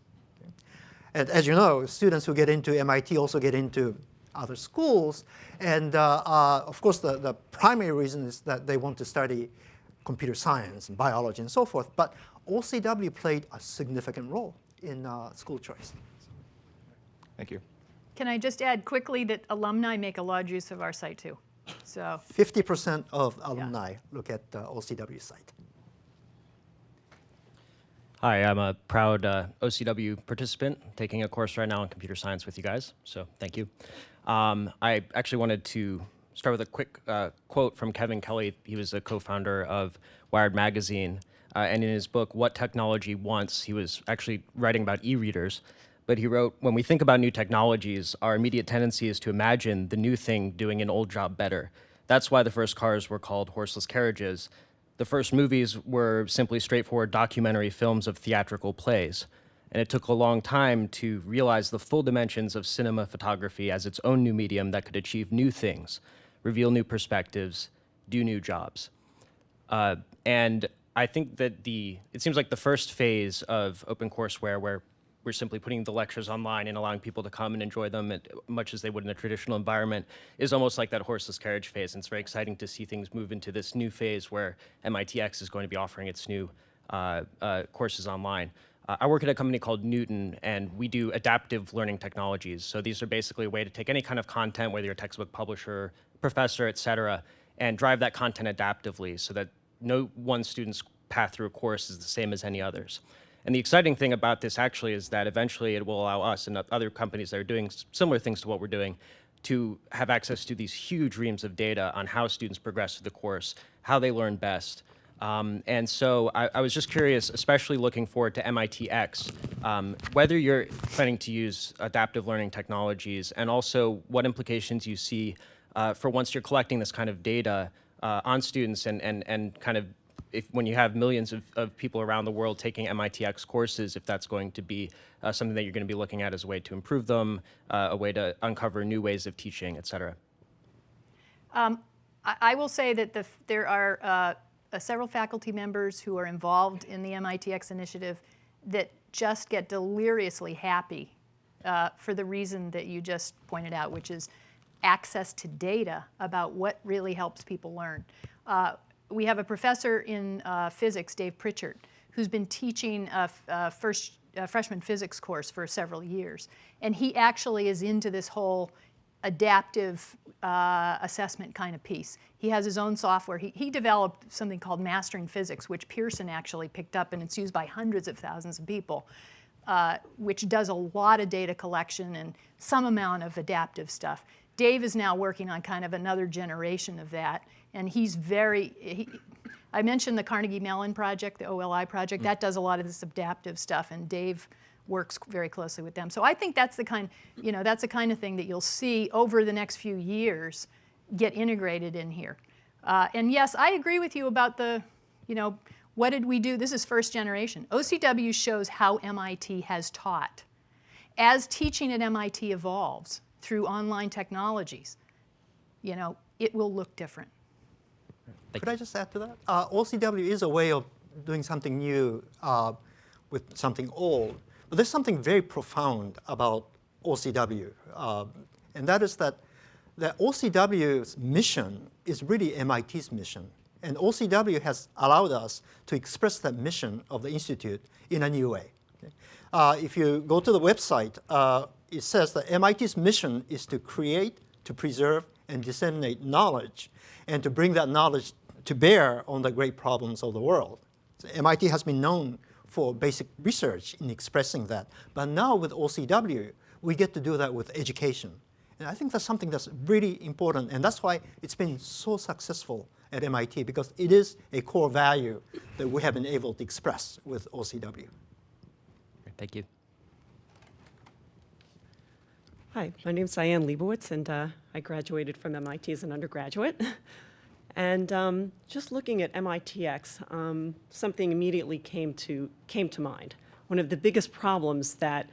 And as you know, students who get into MIT also get into other schools. And of course, the primary reason is that they want to study computer science and biology and so forth. But OCW played a significant role in school choice. Thank you. Can I just add quickly that alumni make a large use of our site too? So 50% of alumni look at the OCW site. Hi, I'm a proud OCW participant taking a course right now in computer science with you guys, so thank you. I actually wanted to start with a quick quote from Kevin Kelly. He was a co-founder of Wired Magazine, and in his book, What Technology Wants, he was actually writing about e-readers, but he wrote, when we think about new technologies, our immediate tendency is to imagine the new thing doing an old job better. That's why the first cars were called horseless carriages. The first movies were simply straightforward documentary films of theatrical plays. And it took a long time to realize the full dimensions of cinema photography as its own new medium that could achieve new things, reveal new perspectives, do new jobs. And I think that it seems like the first phase of OpenCourseWare, where we're simply putting the lectures online and allowing people to come and enjoy them much as they would in a traditional environment, is almost like that horseless carriage phase. And it's very exciting to see things move into this new phase where MITx is going to be offering its new courses online. I work at a company called Newton, and we do adaptive learning technologies. So these are basically a way to take any kind of content, whether you're a textbook publisher, professor, et cetera, and drive that content adaptively so that no one student's path through a course is the same as any others. And the exciting thing about this actually is that eventually it will allow us and other companies that are doing similar things to what we're doing to have access to these huge reams of data on how students progress through the course, how they learn best. And so I was just curious, especially looking forward to MITx, whether you're planning to use adaptive learning technologies and also what implications you see for once you're collecting this kind of data on students and kind of when you have millions of people around the world taking MITx courses, if that's going to be something that you're going to be looking at as a way to improve them, a way to uncover new ways of teaching, et cetera. I will say that there are several faculty members who are involved in the MITx initiative that just get deliriously happy for the reason that you just pointed out, which is access to data about what really helps people learn. We have a professor in physics, Dave Pritchard, who's been teaching a freshman physics course for several years. And he actually is into this whole adaptive assessment kind of piece. He has his own software. He developed something called Mastering Physics, which Pearson actually picked up, and it's used by hundreds of thousands of people, which does a lot of data collection and some amount of adaptive stuff. Dave is now working on kind of another generation of that, and he's I mentioned the Carnegie Mellon project, the OLI project. That does a lot of this adaptive stuff, and Dave works very closely with them. So I think that's the kind of thing that you'll see over the next few years get integrated in here. And yes, I agree with you about what did we do? This is first generation. OCW shows how MIT has taught. As teaching at MIT evolves through online technologies, it will look different. Could I just add to that? OCW is a way of doing something new with something old. But there's something very profound about OCW, and that is that OCW's mission is really MIT's mission. And OCW has allowed us to express that mission of the Institute in a new way. Okay? If you go to the website, it says that MIT's mission is to create, to preserve, and disseminate knowledge, and to bring that knowledge to bear on the great problems of the world. So MIT has been known for basic research in expressing that. But now with OCW, we get to do that with education. And I think that's something that's really important, and that's why it's been so successful at MIT, because it is a core value that we have been able to express with OCW. Thank you. Hi, my name's Diane Leibowitz, and I graduated from MIT as an undergraduate. And just looking at MITx, something immediately came to mind. One of the biggest problems that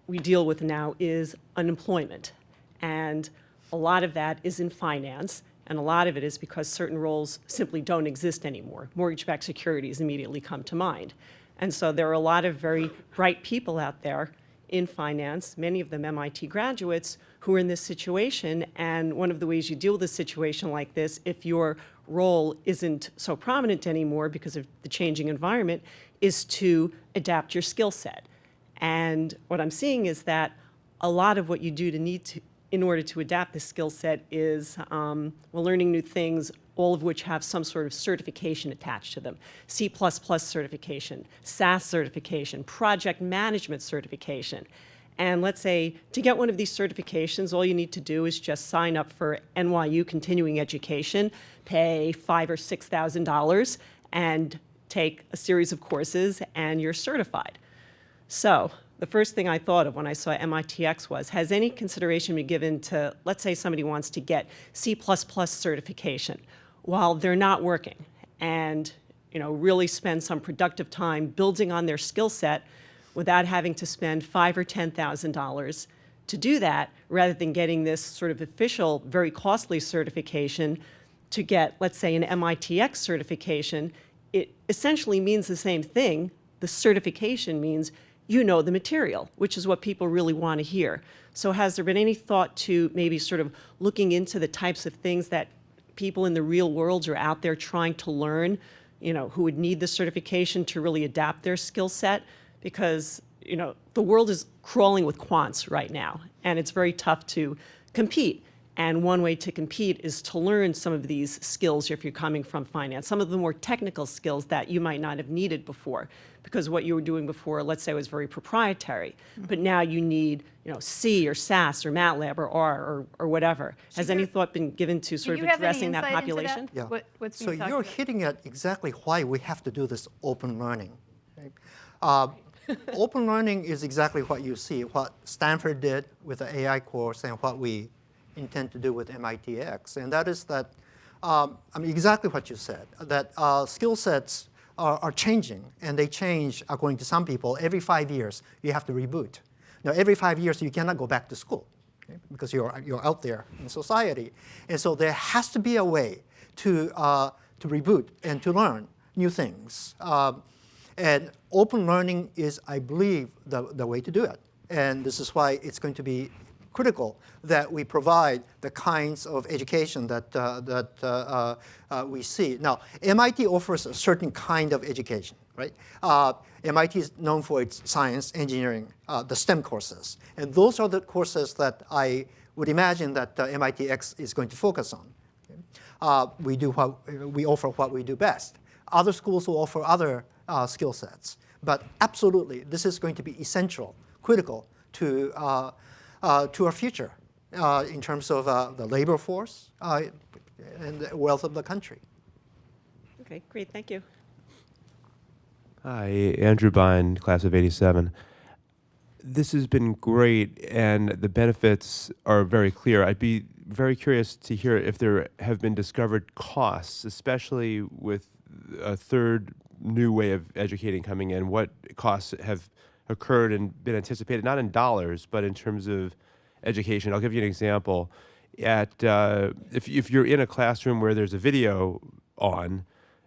we deal with now is unemployment. And a lot of that is in finance. And a lot of it is because certain roles simply don't exist anymore. Mortgage-backed securities immediately come to mind. And so there are a lot of very bright people out there in finance, many of them MIT graduates, who are in this situation. And one of the ways you deal with a situation like this, if your role isn't so prominent anymore because of the changing environment, is to adapt your skill set. And what I'm seeing is that a lot of what you do in order to adapt the skill set is we're learning new things, all of which have some sort of certification attached to them. C++ certification, SAS certification, project management certification. And let's say to get one of these certifications, all you need to do is just sign up for NYU continuing education, pay $5,000 or $6,000, and take a series of courses, and you're certified. So the first thing I thought of when I saw MITx was, has any consideration been given to, let's say somebody wants to get C++ certification while they're not working and really spend some productive time building on their skill set without having to spend $5,000 or $10,000 to do that, rather than getting this sort of official, very costly certification to get, let's say, an MITx certification. It essentially means the same thing. The certification means you know the material, which is what people really want to hear. So has there been any thought to maybe sort of looking into the types of things that people in the real world are out there trying to learn, who would need the certification to really adapt their skill set? Because, the world is crawling with quants right now, and it's very tough to compete. And one way to compete is to learn some of these skills if you're coming from finance, some of the more technical skills that you might not have needed before, because what you were doing before, let's say, was very proprietary. But now you need, C or SAS or MATLAB or R or whatever. Has any thought been given to sort of addressing that population? Yeah. What's So being talked you're about? hitting at exactly why we have to do this open learning. Right? Open learning is exactly what you see, what Stanford did with the AI course and what we intend to do with MITx. And that is that, exactly what you said, that skill sets are changing, and they change, according to some people, every 5 years you have to reboot. Now, every 5 years you cannot go back to school, okay, because you're out there in society. And so there has to be a way to reboot and to learn new things. And open learning is, I believe, the way to do it. And this is why it's going to be critical that we provide the kinds of education that we see. Now, MIT offers a certain kind of education, right? MIT is known for its science, engineering, the STEM courses. And those are the courses that I would imagine that MITx is going to focus on. Okay? We offer what we do best. Other schools will offer other skill sets. But absolutely, this is going to be essential, critical to our future in terms of the labor force and the wealth of the country. Okay, great, thank you. Hi, Andrew Bine, class of '87. This has been great, and the benefits are very clear. I'd be very curious to hear if there have been discovered costs, especially with a third new way of educating coming in. What costs have occurred and been anticipated, not in dollars, but in terms of education? I'll give you an example. If you're in a classroom where there's a video on,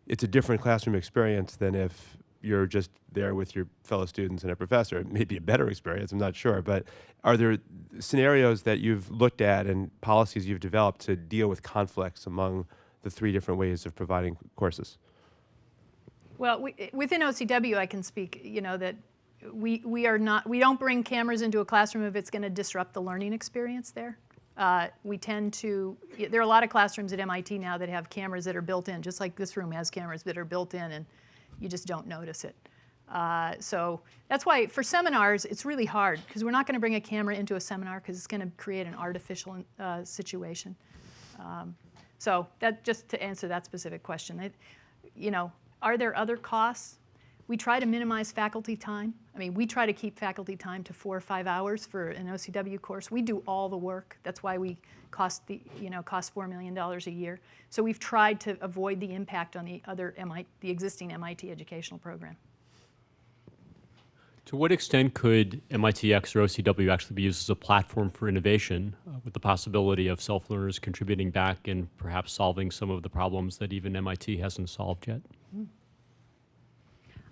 it's a different classroom experience than if you're just there with your fellow students and a professor. It may be a better experience, I'm not sure, but are there scenarios that you've looked at and policies you've developed to deal with conflicts among the three different ways of providing courses? Well, within OCW, I can speak, that we don't bring cameras into a classroom if it's going to disrupt the learning experience there. We tend to, there are a lot of classrooms at MIT now that have cameras that are built in, just like this room has cameras that are built in, and you just don't notice it. So that's why for seminars, it's really hard, because we're not going to bring a camera into a seminar because it's going to create an artificial situation. So that, just to answer that specific question, are there other costs? We try to minimize faculty time. We try to keep faculty time to 4 or 5 hours for an OCW course. We do all the work. That's why we cost $4 million a year. So we've tried to avoid the impact on the existing MIT educational program. To what extent could MITx or OCW actually be used as a platform for innovation with the possibility of self-learners contributing back and perhaps solving some of the problems that even MIT hasn't solved yet?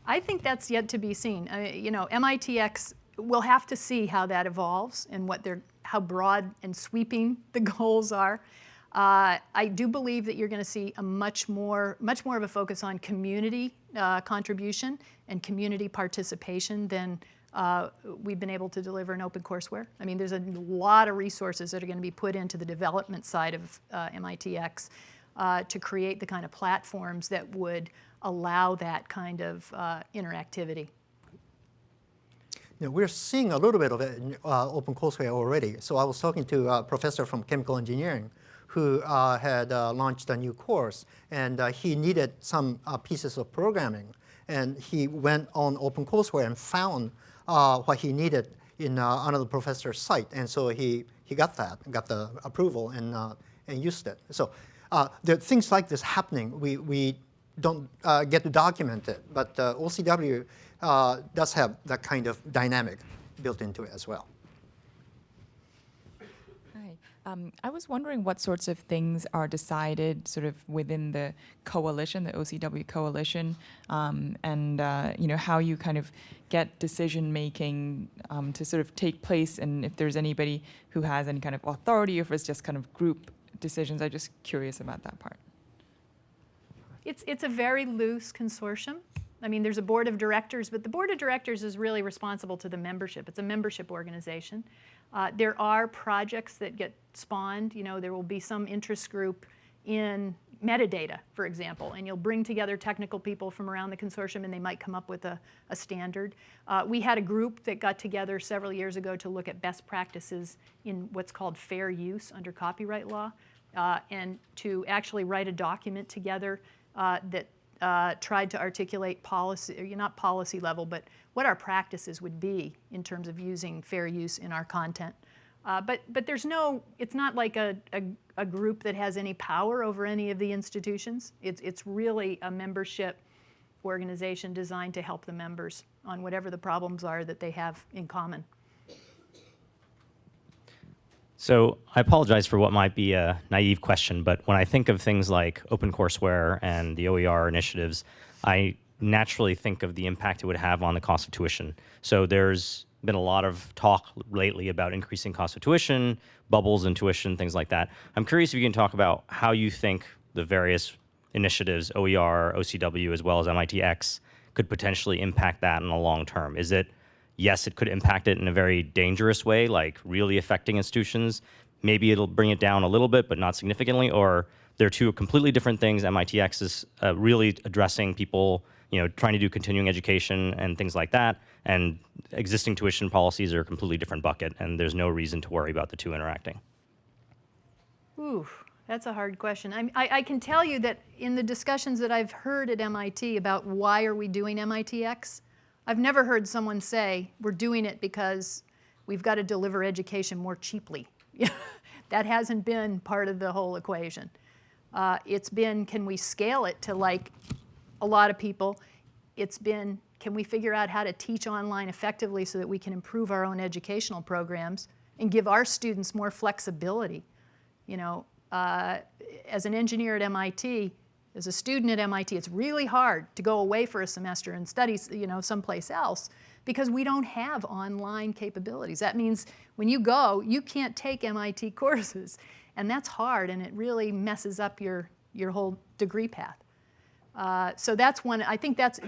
I think that's yet to be seen. MITx, we'll have to see how that evolves and how broad and sweeping the goals are. I do believe that you're going to see a much more of a focus on community contribution and community participation than we've been able to deliver in OpenCourseWare. I mean, there's a lot of resources that are going to be put into the development side of MITx to create the kind of platforms that would allow that kind of interactivity. We're seeing a little bit of it in OpenCourseWare already. So I was talking to a professor from chemical engineering who had launched a new course, and he needed some pieces of programming. And he went on OpenCourseWare and found what he needed in another professor's site. And so he got the approval and used it. So there are things like this happening. We don't get to document it, but OCW does have that kind of dynamic built into it as well. Hi. I was wondering what sorts of things are decided sort of within the coalition, the OCW coalition, and how you kind of get decision making to sort of take place, and if there's anybody who has any kind of authority, or if it's just kind of group decisions. I'm just curious about that part. It's a very loose consortium. I mean, there's a board of directors, but the board of directors is really responsible to the membership. It's a membership organization. There are projects that get spawned. There will be some interest group in metadata, for example, and you'll bring together technical people from around the consortium, and they might come up with a standard. We had a group that got together several years ago to look at best practices in what's called fair use under copyright law, and to actually write a document together that tried to articulate policy, not policy level, but what our practices would be in terms of using fair use in our content. But it's not like a group that has any power over any of the institutions. It's really a membership organization designed to help the members on whatever the problems are that they have in common. So I apologize for what might be a naive question, but when I think of things like OpenCourseWare and the OER initiatives, I naturally think of the impact it would have on the cost of tuition. So there's been a lot of talk lately about increasing cost of tuition, bubbles in tuition, things like that. I'm curious if you can talk about how you think the various initiatives, OER, OCW, as well as MITx, could potentially impact that in the long term. Is it, yes, it could impact it in a very dangerous way, like really affecting institutions. Maybe it'll bring it down a little bit, but not significantly, or they're two completely different things. MITx is really addressing people, trying to do continuing education and things like that, and existing tuition policies are a completely different bucket, and there's no reason to worry about the two interacting. Ooh, that's a hard question. I can tell you that in the discussions that I've heard at MIT about why are we doing MITx, I've never heard someone say, we're doing it because we've got to deliver education more cheaply. That hasn't been part of the whole equation. It's been, can we scale it to like a lot of people? It's been, can we figure out how to teach online effectively so that we can improve our own educational programs and give our students more flexibility? As an engineer at MIT, as a student at MIT, it's really hard to go away for a semester and study, someplace else because we don't have online capabilities. That means when you go, you can't take MIT courses, and that's hard, and it really messes up your whole degree path. So that's one. I think that's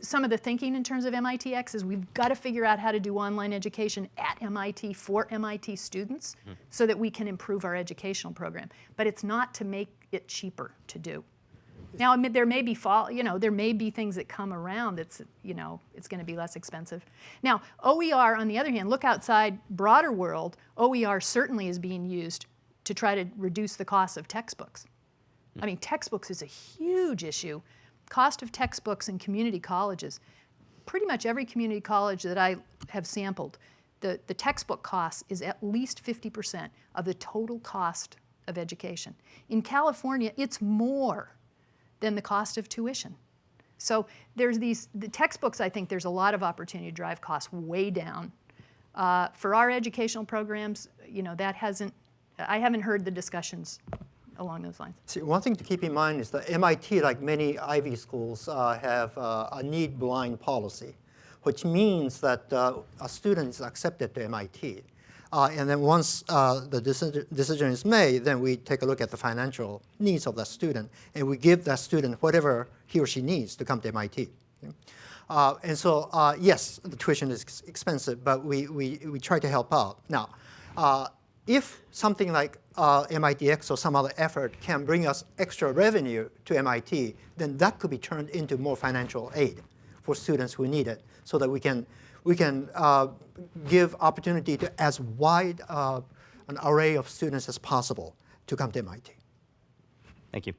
some of the thinking in terms of MITx is we've got to figure out how to do online education at MIT for MIT students so that we can improve our educational program. But it's not to make it cheaper to do. Now, I mean, there may be things that come around that's, it's going to be less expensive. Now, OER, on the other hand, look outside broader world, OER certainly is being used to try to reduce the cost of textbooks. I mean, textbooks is a huge issue. Cost of textbooks in community colleges. Pretty much every community college that I have sampled, the textbook cost is at least 50% of the total cost of education. In California, it's more than the cost of tuition. So there's the textbooks, I think there's a lot of opportunity to drive costs way down. For our educational programs, I haven't heard the discussions along those lines. See, one thing to keep in mind is that MIT, like many Ivy schools, have a need-blind policy, which means that a student is accepted to MIT. And then once the decision is made, then we take a look at the financial needs of that student, and we give that student whatever he or she needs to come to MIT. Okay? And so, yes, the tuition is expensive, but we try to help out. Now, if something like MITx or some other effort can bring us extra revenue to MIT, then that could be turned into more financial aid for students who need it, so that we can give opportunity to as wide an array of students as possible to come to MIT. Thank you.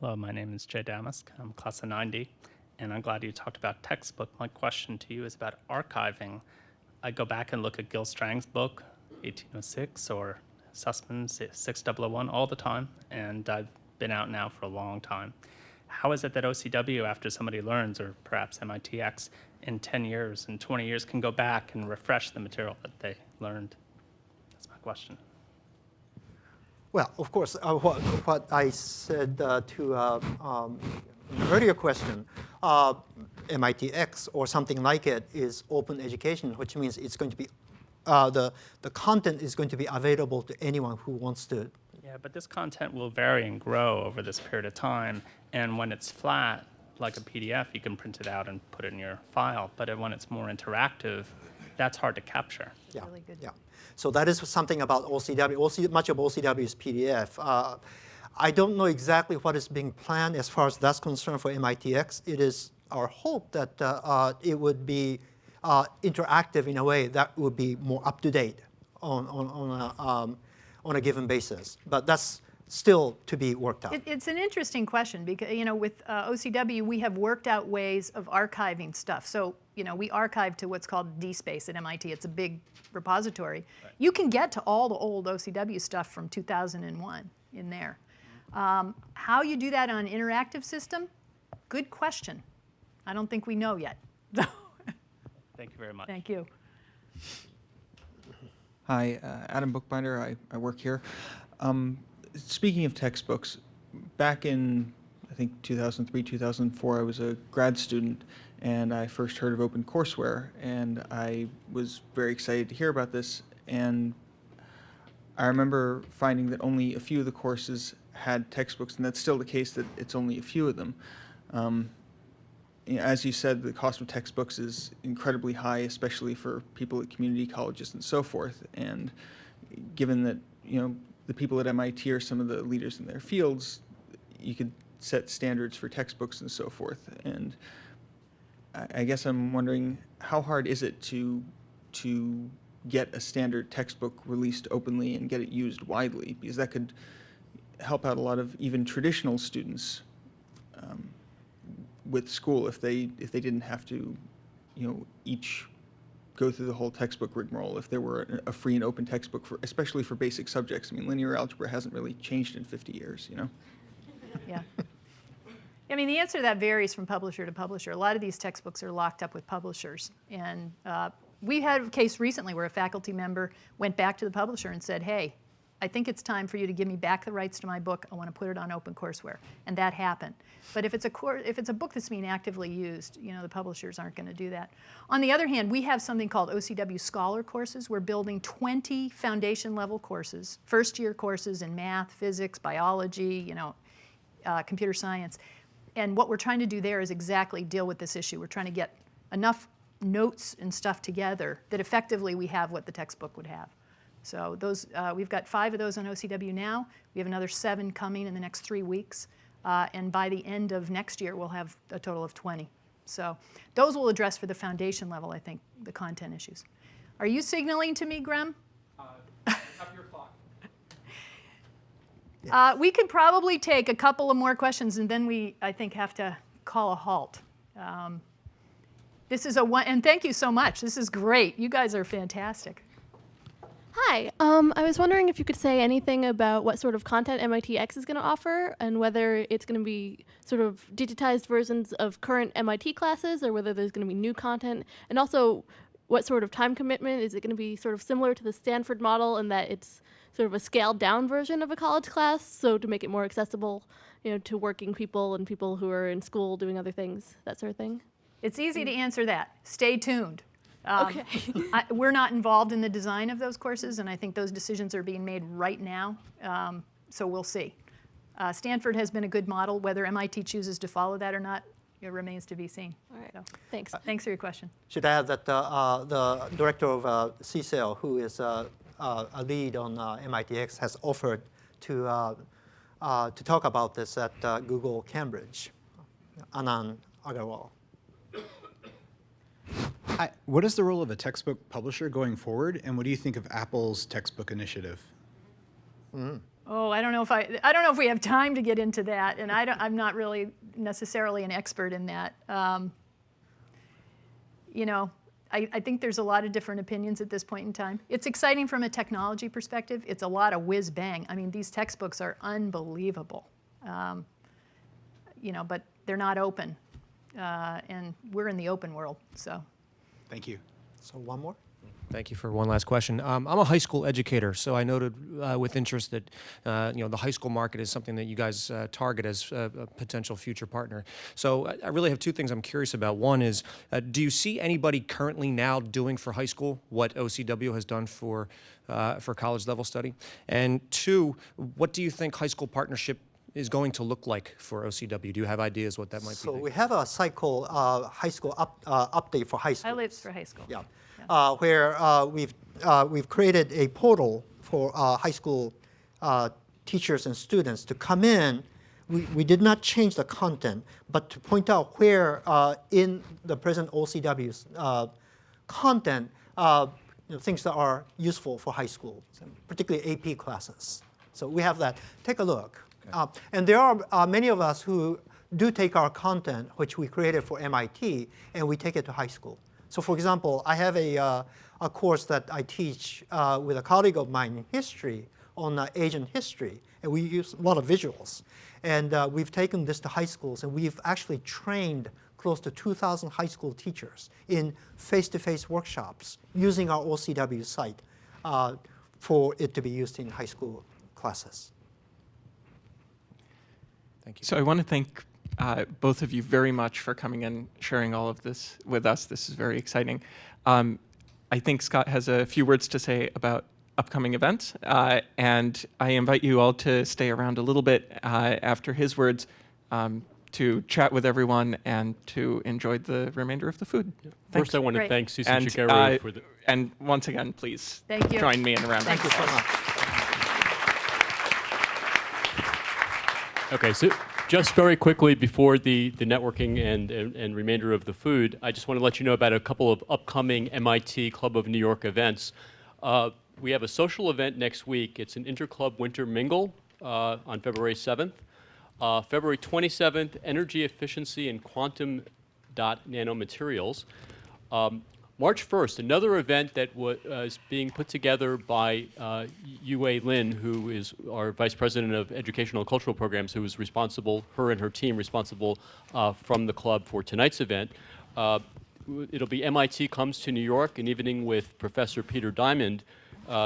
Hello, my name is Jay Damask. I'm class of 90, and I'm glad you talked about textbook. My question to you is about archiving. I go back and look at Gil Strang's book, 1806, or Sussman's 6001 all the time, and I've been out now for a long time. How is it that OCW, after somebody learns, or perhaps MITx, in 10 years and 20 years can go back and refresh the material that they learned? That's my question. Well, of course, what I said to an earlier question, MITx or something like it is open education, which means it's going to be, the content is going to be available to anyone who wants to. Yeah, but this content will vary and grow over this period of time, and when it's flat, like a PDF, you can print it out and put it in your file, but when it's more interactive, that's hard to capture. Yeah, really good. Yeah. So that is something about OCW. Much of OCW is PDF. I don't know exactly what is being planned as far as that's concerned for MITx. It is our hope that it would be interactive in a way that would be more up to date on a given basis. But that's still to be worked out. It's an interesting question because, with OCW, we have worked out ways of archiving stuff. So, we archive to what's called DSpace at MIT. It's a big repository. Right. You can get to all the old OCW stuff from 2001 in there. How you do that on an interactive system? Good question. I don't think we know yet. Thank you very much. Thank you. Hi, Adam Bookbinder. I work here. Speaking of textbooks, back in, I think, 2003, 2004, I was a grad student, and I first heard of OpenCourseware, and I was very excited to hear about this. And I remember finding that only a few of the courses had textbooks, and that's still the case, that it's only a few of them. As you said, the cost of textbooks is incredibly high, especially for people at community colleges and so forth. And given that, the people at MIT are some of the leaders in their fields, you could set standards for textbooks and so forth. And I guess I'm wondering, how hard is it to get a standard textbook released openly and get it used widely? Because that could help out a lot of even traditional students with school if they didn't have to, each go through the whole textbook rigmarole. If there were a free and open textbook, especially for basic subjects. I mean, linear algebra hasn't really changed in 50 years, Yeah. I mean, the answer to that varies from publisher to publisher. A lot of these textbooks are locked up with publishers. And we had a case recently where a faculty member went back to the publisher and said, hey, I think it's time for you to give me back the rights to my book. I want to put it on OpenCourseware. And that happened. But if it's a book that's being actively used, the publishers aren't going to do that. On the other hand, we have something called OCW Scholar courses. We're building 20 foundation level courses, first-year courses in math, physics, biology, computer science. And what we're trying to do there is exactly deal with this issue. We're trying to get enough notes and stuff together that effectively we have what the textbook would have. So those, we've got 5 of those on OCW now. We have another 7 coming in the next 3 weeks. And by the end of next year, we'll have a total of 20. So those will address for the foundation level, I think, the content issues. Are you signaling to me, Graham? Top of your clock. We could probably take a couple of more questions, and then we, I think, have to call a halt. This is and thank you so much. This is great. You guys are fantastic. Hi. I was wondering if you could say anything about what sort of content MITx is going to offer and whether it's going to be sort of digitized versions of current MIT classes or whether there's going to be new content. And also, what sort of time commitment? Is it going to be sort of similar to the Stanford model in that it's sort of a scaled down version of a college class, so to make it more accessible, to working people and people who are in school doing other things, that sort of thing? It's easy to answer that. Stay tuned. Okay. We're not involved in the design of those courses, and I think those decisions are being made right now, so we'll see. Stanford has been a good model. Whether MIT chooses to follow that or not, it remains to be seen. All right, so, thanks. Thanks for your question. Should add that the director of CSAIL, who is a lead on MITx, has offered to talk about this at Google Cambridge, Anand Agarwal. Hi. What is the role of a textbook publisher going forward, and what do you think of Apple's textbook initiative? Oh, I don't know if we have time to get into that, and I'm not really necessarily an expert in that. I think there's a lot of different opinions at this point in time. It's exciting from a technology perspective. It's a lot of whiz bang. I mean, these textbooks are unbelievable, but they're not open, and we're in the open world, so. Thank you. So one more. Thank you for one last question. I'm a high school educator, so I noted with interest that the high school market is something that you guys target as a potential future partner. So I really have two things I'm curious about. One is, do you see anybody currently now doing for high school what OCW has done for college level study? And two, what do you think high school partnership is going to look like for OCW? Do you have ideas what that might be? So we have a cycle, high school update for high school. Highlights for high school. Yeah. Where we've created a portal for high school teachers and students to come in. We did not change the content, but to point out where in the present OCW's content, things that are useful for high school, particularly AP classes. So we have that. Take a look. And there are many of us who do take our content, which we created for MIT, and we take it to high school. So for example, I have a course that I teach with a colleague of mine in history on Asian history, and we use a lot of visuals. And we've taken this to high schools, and we've actually trained close to 2,000 high school teachers in face-to-face workshops using our OCW site for it to be used in high school classes. Thank you. So I want to thank both of you very much for coming and sharing all of this with us. This is very exciting. I think Scott has a few words to say about upcoming events, and I invite you all to stay around a little bit after his words to chat with everyone and to enjoy the remainder of the food. First, I want to Great. thank Susan And, Shigeru for the... And once again, please Thank you. join me in a round of Thank you so applause. much. Okay, so just very quickly before the networking and remainder of the food, I just want to let you know about a couple of upcoming MIT Club of New York events. We have a social event next week. It's an interclub winter mingle on February 7th. February 27th, energy efficiency and quantum dot nanomaterials. March 1st, another event that is being put together by Yue Lin, who is our Vice President of Educational and Cultural Programs, who is responsible, her and her team responsible from the club for tonight's event. It'll be MIT Comes to New York, an evening with Professor Peter Diamond.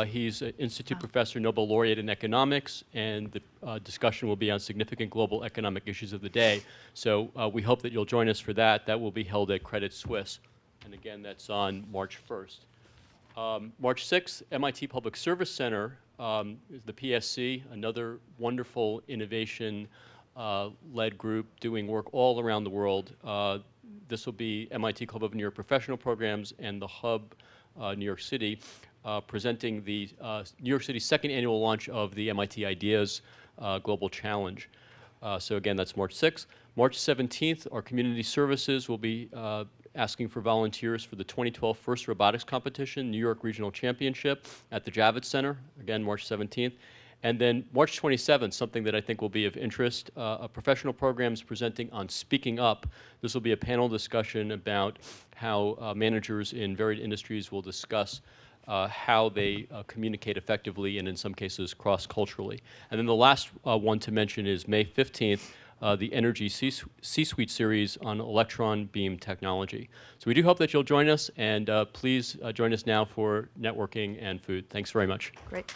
He's an Institute Professor, Nobel Laureate in Economics, and the discussion will be on significant global economic issues of the day. So we hope that you'll join us for that. That will be held at Credit Suisse. And again, that's on March 1st. March 6th, MIT Public Service Center is the PSC, another wonderful innovation-led group doing work all around the world. This will be MIT Club of New York Professional Programs and the Hub New York City presenting the New York City's second annual launch of the MIT Ideas Global Challenge. So again, that's March 6th. March 17th, our community services will be asking for volunteers for the 2012 First Robotics Competition, New York Regional Championship at the Javits Center, again, March 17th. And then March 27th, something that I think will be of interest, a professional programs presenting on Speaking Up. This will be a panel discussion about how managers in varied industries will discuss how they communicate effectively and in some cases cross-culturally. And then the last one to mention is May 15th, the Energy C-Suite series on electron beam technology. So we do hope that you'll join us, and please join us now for networking and food. Thanks very much. Great.